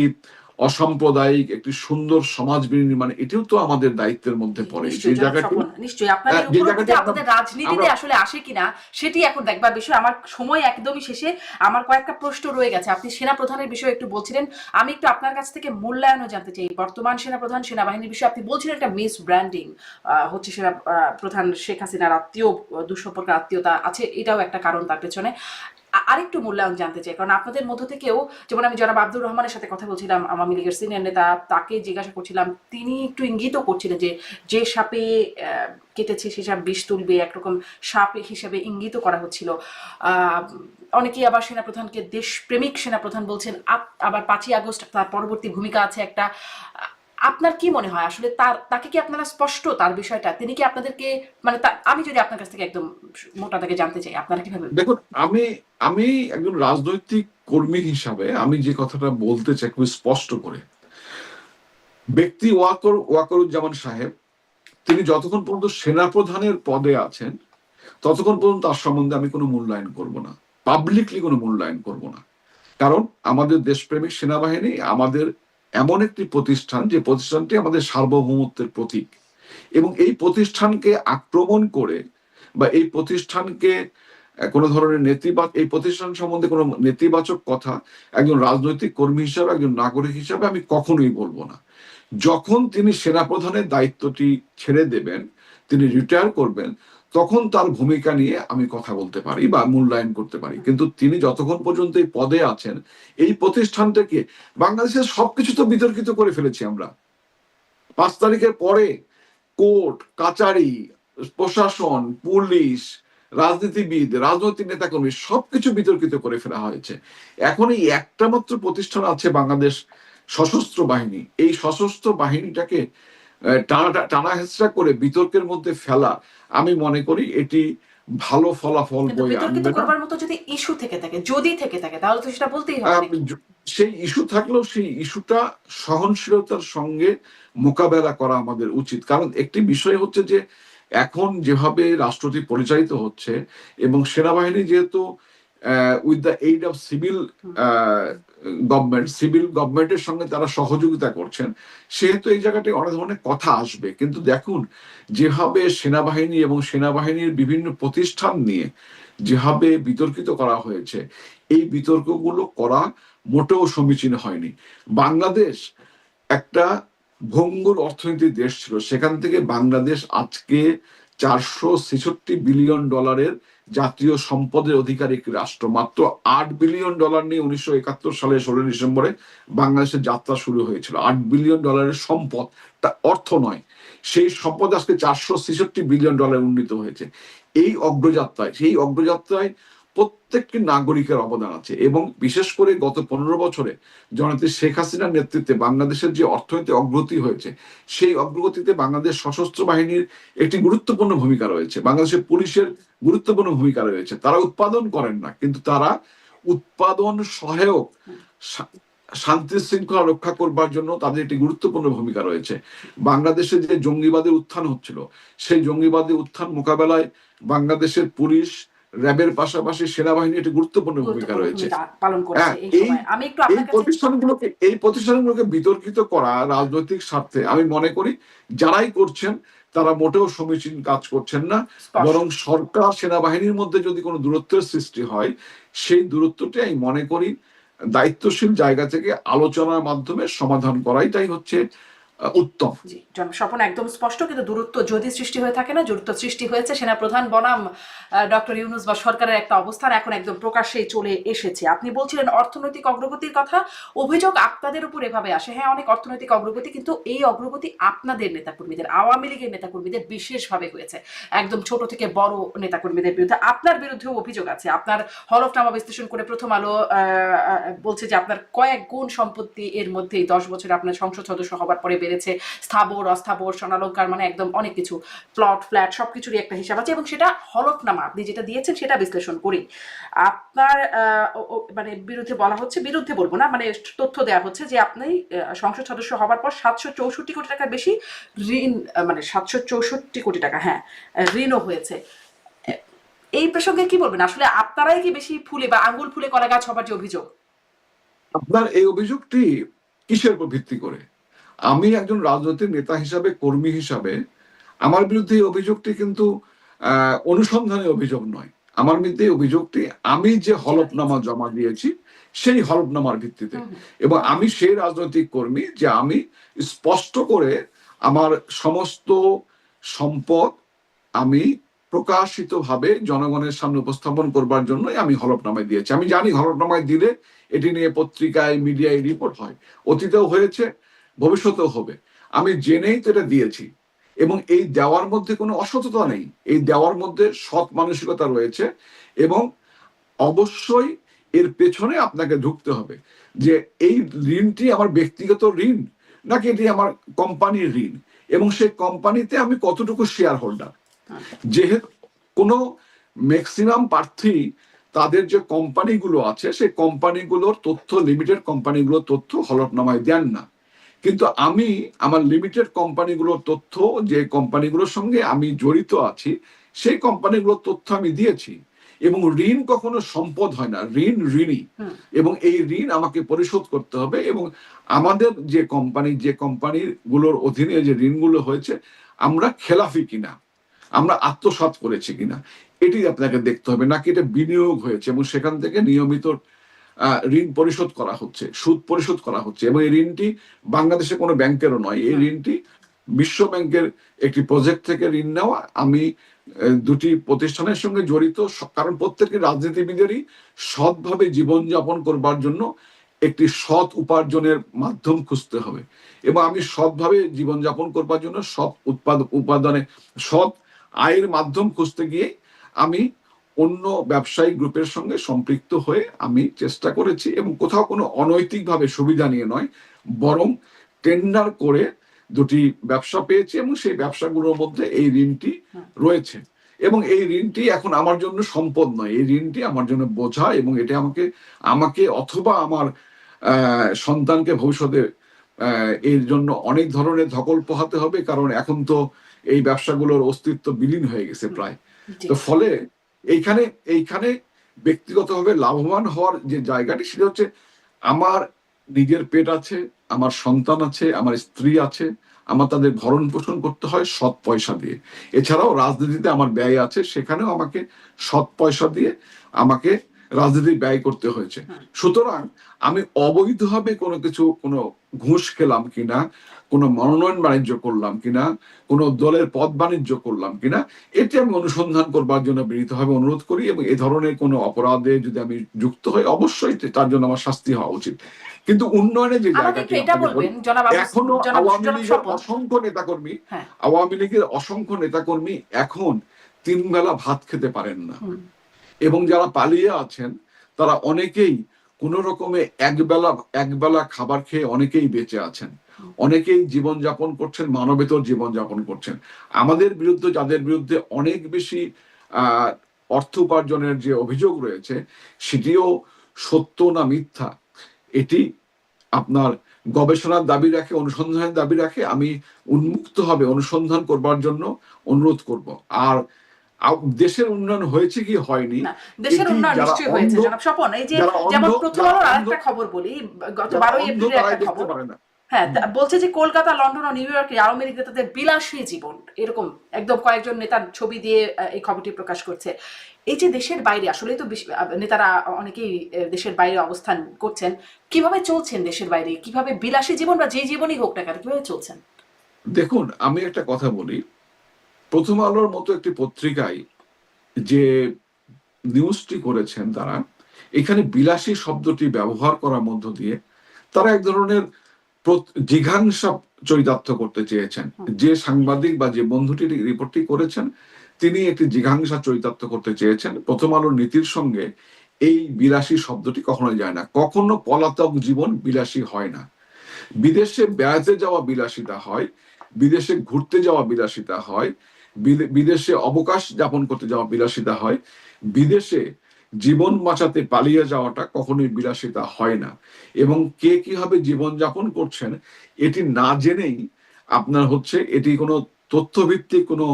Speaker 1: অসাম্প্রদায়িক একটি সুন্দর সমাজ বিনির্মাণ, এটিও তো আমাদের দায়িত্বের মধ্যে পড়ে। যে
Speaker 2: নিশ্চয়ই জনাব
Speaker 1: জায়গাটি
Speaker 2: স্বপন, নিশ্চয়ই আপনাদের
Speaker 1: যে
Speaker 2: উপলব্ধিতে
Speaker 1: জায়গাটি আমরা
Speaker 2: আপনাদের রাজনীতিতে
Speaker 1: আমরা
Speaker 2: আসলে আসে কিনা সেটি এখন দেখবার বিষয়। আমার সময় একদমই শেষে, আমার কয়েকটা প্রশ্ন রয়ে গেছে। আপনি সেনা প্রধানের বিষয়ে একটু বলছিলেন, আমি একটু আপনার কাছ থেকে মূল্যায়নও জানতে চাই। বর্তমান সেনা প্রধান, সেনাবাহিনীর বিষয়ে আপনি বলছিলেন একটা মিস ব্র্যান্ডিং হচ্ছে, সেনা প্রধান শেখ হাসিনার আত্মীয়, দুঃসম্পর্কের আত্মীয়তা আছে, এটাও একটা কারণ তার পেছনে। আরেকটু মূল্যায়ন জানতে চাই, কারণ আপনাদের মধ্য থেকেও, যেমন আমি জনাব আব্দুর রহমানের সাথে কথা বলছিলাম, আওয়ামী লীগের সিনিয়র নেতা, তাকে জিজ্ঞাসা করছিলাম, তিনি একটু ইঙ্গিত করছিলেন যে যে সাপে কেটেছে সে সাপ বিষ তুলবে, একরকম সাপ হিসাবে ইঙ্গিত করা হচ্ছিল। অনেকেই আবার সেনাপ্রধানকে দেশপ্রেমিক সেনাপ্রধান বলছেন, আবার 5ই আগস্ট তার পরবর্তী ভূমিকা আছে একটা। আপনার কি মনে হয় আসলে তাকে কি আপনারা স্পষ্ট তার বিষয়টা, তিনি কি আপনাদেরকে, মানে আমি যদি আপনার কাছ থেকে একদম মোটা দাগে জানতে চাই, আপনারা কিভাবে?
Speaker 1: দেখুন, আমি আমি একজন রাজনৈতিক কর্মী হিসাবে আমি যে কথাটা বলতে চাই খুব স্পষ্ট করে, ব্যক্তি ওয়াকারুজ্জামান সাহেব, তিনি যতক্ষণ পর্যন্ত সেনাপ্রধানের পদে আছেন ততক্ষণ পর্যন্ত তার সম্বন্ধে আমি কোনো মূল্যায়ন করব না, পাবলিকলি কোনো মূল্যায়ন করব না। কারণ আমাদের দেশপ্রেমিক সেনাবাহিনী আমাদের এমন একটি প্রতিষ্ঠান, যে প্রতিষ্ঠানটি আমাদের সার্বভৌমত্বের প্রতীক, এবং এই প্রতিষ্ঠানকে আক্রমণ করে বা এই প্রতিষ্ঠানকে কোনো ধরনের এই প্রতিষ্ঠান সম্বন্ধে কোনো নেতিবাচক কথা একজন রাজনৈতিক কর্মী হিসাবে, একজন নাগরিক হিসাবে আমি কখনোই বলবো না। যখন তিনি সেনাপ্রধানের দায়িত্বটি ছেড়ে দেবেন, তিনি রিটায়ার করবেন, তখন তার ভূমিকা নিয়ে আমি কথা বলতে পারি বা মূল্যায়ন করতে পারি। কিন্তু তিনি যতক্ষণ পর্যন্ত এই পদে আছেন, এই প্রতিষ্ঠানটাকে, বাংলাদেশের সবকিছু তো বিতর্কিত করে ফেলেছি আমরা। 5 তারিখের পরে কোর্ট কাচারি, প্রশাসন, পুলিশ, রাজনীতিবিদ, রাজনৈতিক নেতাকর্মী সবকিছু বিতর্কিত করে ফেলা হয়েছে। এখন এই একটা মাত্র প্রতিষ্ঠান আছে বাংলাদেশ সশস্ত্র বাহিনী। এই সশস্ত্র বাহিনীটাকে টানা হেঁচড়া করে বিতর্কের মধ্যে ফেলা, আমি মনে করি এটি ভালো ফলাফল
Speaker 2: কিন্তু
Speaker 1: বয়ে
Speaker 2: বিতর্কিত
Speaker 1: আনবে না।
Speaker 2: করবার মতো যদি ইস্যু থেকে থাকে, যদি থেকে থাকে, তাহলে তো সেটা বলতেই হবে নাকি?
Speaker 1: সেই ইস্যু থাকলেও সেই ইস্যুটা সহনশীলতার সঙ্গে মোকাবেলা করা আমাদের উচিত। কারণ একটি বিষয় হচ্ছে যে এখন যেভাবে রাষ্ট্রটি পরিচালিত হচ্ছে, এবং সেনাবাহিনী যেহেতু with the aid of civil গভর্নমেন্টের সঙ্গে তারা সহযোগিতা করছেন, সেহেতু এই জায়গাটায় অনেক ধরনের কথা আসবে। কিন্তু দেখুন, যেভাবে সেনাবাহিনী এবং সেনাবাহিনীর বিভিন্ন প্রতিষ্ঠান নিয়ে যেভাবে বিতর্কিত করা হয়েছে, এই বিতর্কগুলো করা মোটেও সমীচীন হয়নি। বাংলাদেশ একটা ভঙ্গুর অর্থনীতির দেশ ছিল, সেখান থেকে বাংলাদেশ আজকে $466 বিলিয়ন জাতীয় সম্পদের অধিকারী একটি রাষ্ট্র। মাত্র $8 বিলিয়ন নিয়ে 1971 সালের 16 ডিসেম্বরে বাংলাদেশের যাত্রা শুরু হয়েছিল। $8 বিলিয়ন সম্পদ, তা অর্থ নয়। সেই সম্পদ আজকে $466 বিলিয়ন উন্নীত হয়েছে। সেই অগ্রযাত্রায় প্রত্যেকটি নাগরিকের অবদান আছে, এবং বিশেষ করে গত 15 বছরে জননেত্রী শেখ হাসিনার নেতৃত্বে বাংলাদেশের যে অর্থনৈতিক অগ্রগতি হয়েছে, সেই অগ্রগতিতে বাংলাদেশ সশস্ত্র বাহিনীর একটি গুরুত্বপূর্ণ ভূমিকা রয়েছে, বাংলাদেশের পুলিশের গুরুত্বপূর্ণ ভূমিকা রয়েছে। তারা উৎপাদন করেন না, কিন্তু তারা উৎপাদন সহায়ক, শান্তি শৃঙ্খলা রক্ষা করবার জন্য তাদের একটি গুরুত্বপূর্ণ ভূমিকা রয়েছে। বাংলাদেশে যে জঙ্গিবাদের উত্থান হচ্ছিল, সেই জঙ্গিবাদের উত্থান মোকাবেলায় বাংলাদেশের পুলিশ, র্যাবের পাশাপাশি সেনাবাহিনীর একটি গুরুত্বপূর্ণ ভূমিকা রয়েছে।
Speaker 2: পালন করেছে। আমি একটু
Speaker 1: এই প্রতিষ্ঠানগুলোকে বিতর্কিত করা রাজনৈতিক স্বার্থে, আমি মনে করি যারাই করছেন তারা মোটেও সমীচীন কাজ করছেন না। বরং সরকার সেনাবাহিনীর মধ্যে যদি কোনো দূরত্বের সৃষ্টি হয়, সেই দূরত্বটি আমি মনে করি দায়িত্বশীল জায়গা থেকে আলোচনার মাধ্যমে সমাধান করাইটাই হচ্ছে উত্তম।
Speaker 2: জি, স্বপন একদম স্পষ্ট। কিন্তু দূরত্ব যদি সৃষ্টি হয়ে থাকে না, দূরত্ব সৃষ্টি হয়েছে। সেনাপ্রধান বনাম ডক্টর ইউনূস বা সরকারের একটা অবস্থান এখন একদম প্রকাশ্যে চলে এসেছে। আপনি বলছিলেন অর্থনৈতিক অগ্রগতির কথা, অভিযোগ আপনাদের উপর এভাবে আসে। হ্যাঁ, অনেক অর্থনৈতিক অগ্রগতি, কিন্তু এই অগ্রগতি আপনাদের নেতাকর্মীদের, আওয়ামী লীগের নেতাকর্মীদের বিশেষভাবে হয়েছে। একদম ছোট থেকে বড় নেতাকর্মীদের বিরুদ্ধে, আপনার বিরুদ্ধেও অভিযোগ আছে। আপনার হলফনামা বিশ্লেষণ করে প্রথম আলো বলছে যে আপনার কয়েক গুণ সম্পত্তি এর মধ্যেই 10 বছরে আপনার সংসদ সদস্য হবার পরে বেড়েছে। স্থাবর, অস্থাবর, স্বর্ণালংকার, মানে একদম অনেক কিছু, প্লট, ফ্ল্যাট, সবকিছুরই একটা হিসাব আছে, এবং সেটা হলফনামা আপনি যেটা দিয়েছেন সেটা বিশ্লেষণ করি আপনার মানে বিরুদ্ধে বলা হচ্ছে, বিরুদ্ধে বলবো না, মানে তথ্য দেওয়া হচ্ছে যে আপনি সংসদ সদস্য হবার পর 764 কোটি টাকার বেশি ঋণ, মানে 764 কোটি টাকা, হ্যাঁ, ঋণও হয়েছে। এই প্রসঙ্গে কি বলবেন? আসলে আপনারাই কি বেশি ফুলে বা আঙ্গুল ফুলে কলা গাছ হবার যে অভিযোগ?
Speaker 1: আপনার এই অভিযোগটি কিসের উপর ভিত্তি করে? আমি একজন রাজনৈতিক নেতা হিসাবে, কর্মী হিসাবে আমার বিরুদ্ধে এই অভিযোগটি কিন্তু অনুসন্ধানী অভিযোগ নয়। আমার বিরুদ্ধে এই অভিযোগটি আমি যে হলফনামা জমা দিয়েছি সেই হলফনামার ভিত্তিতে, এবং আমি সেই রাজনৈতিক কর্মী যে আমি স্পষ্ট করে আমার সমস্ত সম্পদ আমি প্রকাশিতভাবে জনগণের সামনে উপস্থাপন করবার জন্যই আমি হলফনামায় দিয়েছি। আমি জানি হলফনামায় দিলে এটি নিয়ে পত্রিকায়, মিডিয়ায় রিপোর্ট হয়, অতীতেও হয়েছে, ভবিষ্যতেও হবে। আমি জেনেই তো এটা দিয়েছি, এবং এই দেওয়ার মধ্যে কোনো অসততা নেই, এই দেওয়ার মধ্যে সৎ মানসিকতা রয়েছে। এবং অবশ্যই এর পেছনে আপনাকে ঢুকতে হবে যে এই ঋণটি আমার ব্যক্তিগত ঋণ নাকি এটি আমার কোম্পানির ঋণ, এবং সেই কোম্পানিতে আমি কতটুকু শেয়ার হোল্ডার। যেহেতু কোনো ম্যাক্সিমাম প্রার্থী তাদের যে কোম্পানিগুলো আছে সেই কোম্পানিগুলোর তথ্য, লিমিটেড কোম্পানিগুলোর তথ্য হলফনামায় দেন না, কিন্তু আমি আমার লিমিটেড কোম্পানিগুলোর তথ্য, যে কোম্পানিগুলোর সঙ্গে আমি জড়িত আছি সেই কোম্পানিগুলোর তথ্য আমি দিয়েছি। এবং ঋণ কখনো সম্পদ হয় না, ঋণ ঋণই, এবং এই ঋণ আমাকে পরিশোধ করতে হবে। এবং আমাদের যে কোম্পানির গুলোর অধীনে যে ঋণগুলো হয়েছে, আমরা খেলাফি কিনা, আমরা আত্মসাৎ করেছি কিনা, এটি আপনাকে দেখতে হবে, নাকি এটা বিনিয়োগ হয়েছে এবং সেখান থেকে নিয়মিত ঋণ পরিশোধ করা হচ্ছে, সুদ পরিশোধ করা হচ্ছে। এবং এই ঋণটি বাংলাদেশে কোনো ব্যাংকেরও নয়, এই ঋণটি বিশ্ব ব্যাংকের একটি প্রজেক্ট থেকে ঋণ নেওয়া। আমি দুটি প্রতিষ্ঠানের সঙ্গে জড়িত, কারণ প্রত্যেকটি রাজনীতিবিদেরই সৎভাবে জীবনযাপন করবার জন্য একটি সৎ উপার্জনের মাধ্যম খুঁজতে হবে, এবং আমি সৎভাবে জীবনযাপন করবার জন্য সৎ উপাদানে সৎ আয়ের মাধ্যম খুঁজতে গিয়ে আমি অন্য ব্যবসায়িক গ্রুপের সঙ্গে সম্পৃক্ত হয়ে আমি চেষ্টা করেছি, এবং কোথাও কোনো অনৈতিকভাবে সুবিধা নিয়ে নয়, বরং টেন্ডার করে দুটি ব্যবসা পেয়েছি, এবং সেই ব্যবসাগুলোর মধ্যে এই ঋণটি রয়েছে। এবং এই ঋণটি এখন আমার জন্য সম্পদ নয়, এই ঋণটি আমার জন্য বোঝা, এবং এটা আমাকে অথবা আমার সন্তানকে ভবিষ্যতে এর জন্য অনেক ধরনের ধকল পোহাতে হবে, কারণ এখন তো এই ব্যবসাগুলোর অস্তিত্ব বিলীন হয়ে গেছে প্রায়। তো ফলে এইখানে ব্যক্তিগতভাবে লাভবান হওয়ার যে জায়গাটি, সেটা হচ্ছে আমার নিজের পেট আছে, আমার সন্তান আছে, আমার স্ত্রী আছে, আমার তাদের ভরণ পোষণ করতে হয় সৎ পয়সা দিয়ে। এছাড়াও রাজনীতিতে আমার ব্যয় আছে, সেখানেও আমাকে সৎ পয়সা দিয়ে আমাকে রাজনীতি ব্যয় করতে হয়েছে। সুতরাং আমি অবৈধভাবে কোনো ঘুষ খেলাম কিনা, কোনো মনোনয়ন বাণিজ্য করলাম কিনা, কোনো দলের পদ বাণিজ্য করলাম কিনা, এটি আমি অনুসন্ধান করবার জন্য বিনীতভাবে অনুরোধ করি। এবং এই ধরনের কোনো অপরাধে যদি আমি যুক্ত হই, অবশ্যই তার জন্য আমার শাস্তি হওয়া উচিত। কিন্তু উন্নয়নের যে জায়গাটি, এখনো আওয়ামী লীগের অসংখ্য নেতাকর্মী এখন 3 বেলা ভাত খেতে পারেন না, এবং যারা পালিয়ে আছেন তারা অনেকেই কোন রকমে একবেলা খাবার খেয়ে অনেকেই বেঁচে আছেন, অনেকেই জীবনযাপন করছেন, মানবেতর জীবনযাপন করছেন। আমাদের বিরুদ্ধে, যাদের বিরুদ্ধে অনেক বেশি অর্থ উপার্জনের যে অভিযোগ রয়েছে, সেটিও সত্য না মিথ্যা, এটি আপনার গবেষণার দাবি রাখে, অনুসন্ধানের দাবি রাখে। আমি উন্মুক্তভাবে অনুসন্ধান করবার জন্য অনুরোধ করব। আর দেশের উন্নয়ন হয়েছে কি হয়নি,
Speaker 2: দেশের উন্নয়ন নিশ্চয়ই হয়েছে জনাব স্বপন। এই যে যেমন প্রথম আলোর আরেকটা খবর বলি, গত 12 এপ্রিলের একটা খবর, হ্যাঁ, বলছে যে কলকাতা, লন্ডন ও নিউ ইয়র্কে আওয়ামী লীগ নেতাদের বিলাসী জীবন, এরকম একদম কয়েকজন নেতার ছবি দিয়ে এই খবরটি প্রকাশ করছে। এই যে দেশের বাইরে, আসলেই তো নেতারা অনেকেই দেশের বাইরে অবস্থান করছেন, কিভাবে চলছেন দেশের বাইরে, কিভাবে বিলাসী জীবন বা যে জীবনই হোক না কেন, কিভাবে চলছেন?
Speaker 1: দেখুন, আমি একটা কথা বলি, প্রথম আলোর মতো একটি পত্রিকায় যে নিউজটি করেছেন তারা, এখানে বিলাসী শব্দটি ব্যবহার করার মধ্য দিয়ে তারা এক ধরনের জিঘাংসা চরিতার্থ করতে চেয়েছেন। যে সাংবাদিক বা যে বন্ধুটি রিপোর্টটি করেছেন, তিনি একটি জিঘাংসা চরিতার্থ করতে চেয়েছেন। প্রথম আলোর নীতির সঙ্গে এই বিলাসী শব্দটি কখনো যায় না। কখনো পলাতক জীবন বিলাসী হয় না। বিদেশে বেড়াতে যাওয়া বিলাসিতা হয়, বিদেশে ঘুরতে যাওয়া বিলাসিতা হয়, বিদেশে অবকাশ যাপন করতে যাওয়া বিলাসিতা হয়। বিদেশে জীবন বাঁচাতে পালিয়ে যাওয়াটা কখনোই বিলাসিতা হয় না। এবং কে কিভাবে জীবন যাপন করছেন এটি না জেনেই আপনার হচ্ছে, এটি কোনো তথ্যভিত্তিক কোনো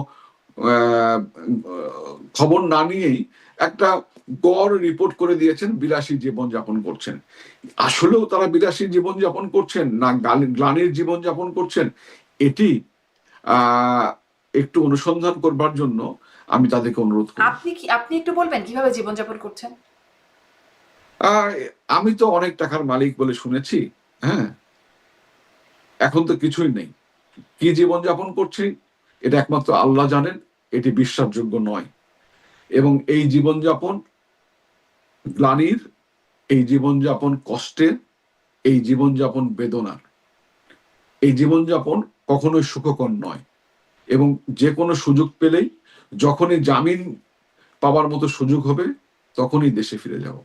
Speaker 1: খবর না নিয়েই একটা গড় রিপোর্ট করে দিয়েছেন বিলাসী জীবন যাপন করছেন। আসলেও তারা বিলাসী জীবন যাপন করছেন না গ্লানির জীবন যাপন করছেন, এটি আহ একটু অনুসন্ধান করবার জন্য আমি তাদেরকে অনুরোধ করব।
Speaker 2: আপনি একটু বলবেন কিভাবে জীবনযাপন করছেন?
Speaker 1: আহ, আমি তো অনেক টাকার মালিক বলে শুনেছি। হ্যাঁ, এখন তো কিছুই নেই। কি জীবন যাপন করছি এটা একমাত্র আল্লাহ জানেন, এটি বিশ্বাসযোগ্য নয়। এবং এই জীবনযাপন গ্লানির, এই জীবনযাপন কষ্টের, এই জীবনযাপন বেদনার, এই জীবনযাপন কখনোই সুখকর নয়। এবং যে কোনো সুযোগ পেলেই, যখনই জামিন পাওয়ার মতো সুযোগ হবে, তখনই দেশে ফিরে যাব।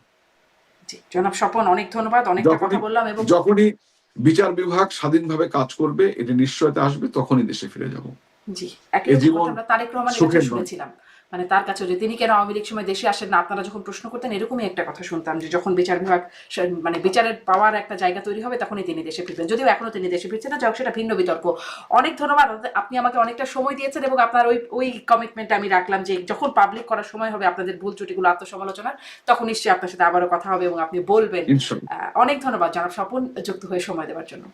Speaker 2: জি, জনাব স্বপন, অনেক ধন্যবাদ, অনেকটা কথা
Speaker 1: যখনই
Speaker 2: বললাম এবং
Speaker 1: যখনই বিচার বিভাগ স্বাধীনভাবে কাজ করবে, এটি নিশ্চয়তা আসবে, তখনই দেশে ফিরে যাব।
Speaker 2: জি, একই
Speaker 1: এ
Speaker 2: রকম কথা
Speaker 1: জীবন
Speaker 2: আমরা তারেক রহমানের কাছে
Speaker 1: সুখের নয়।
Speaker 2: শুনেছিলাম। মানে তার কাছেও যে তিনি কেন আওয়ামী লীগ সময় দেশে আসেন না, আপনারা যখন প্রশ্ন করতেন এরকমই একটা কথা শুনতাম যে যখন বিচার বিভাগ মানে বিচারের পাওয়ার একটা জায়গা তৈরি হবে তখনই তিনি দেশে ফিরবেন। যদিও এখনো তিনি দেশে ফিরছেন না, যাক সেটা ভিন্ন বিতর্ক। অনেক ধন্যবাদ, আপনি আমাকে অনেকটা সময় দিয়েছেন এবং আপনার ওই কমিটমেন্ট আমি রাখলাম যে যখন পাবলিক করার সময় হবে আপনাদের ভুল ত্রুটিগুলো আত্মসমালোচনার, তখন নিশ্চয়ই আপনার সাথে আবারও কথা হবে এবং আপনি বলবেন।
Speaker 1: ইনশাল্লাহ।
Speaker 2: অনেক ধন্যবাদ জনাব স্বপন, যুক্ত হয়ে সময় দেওয়ার জন্য।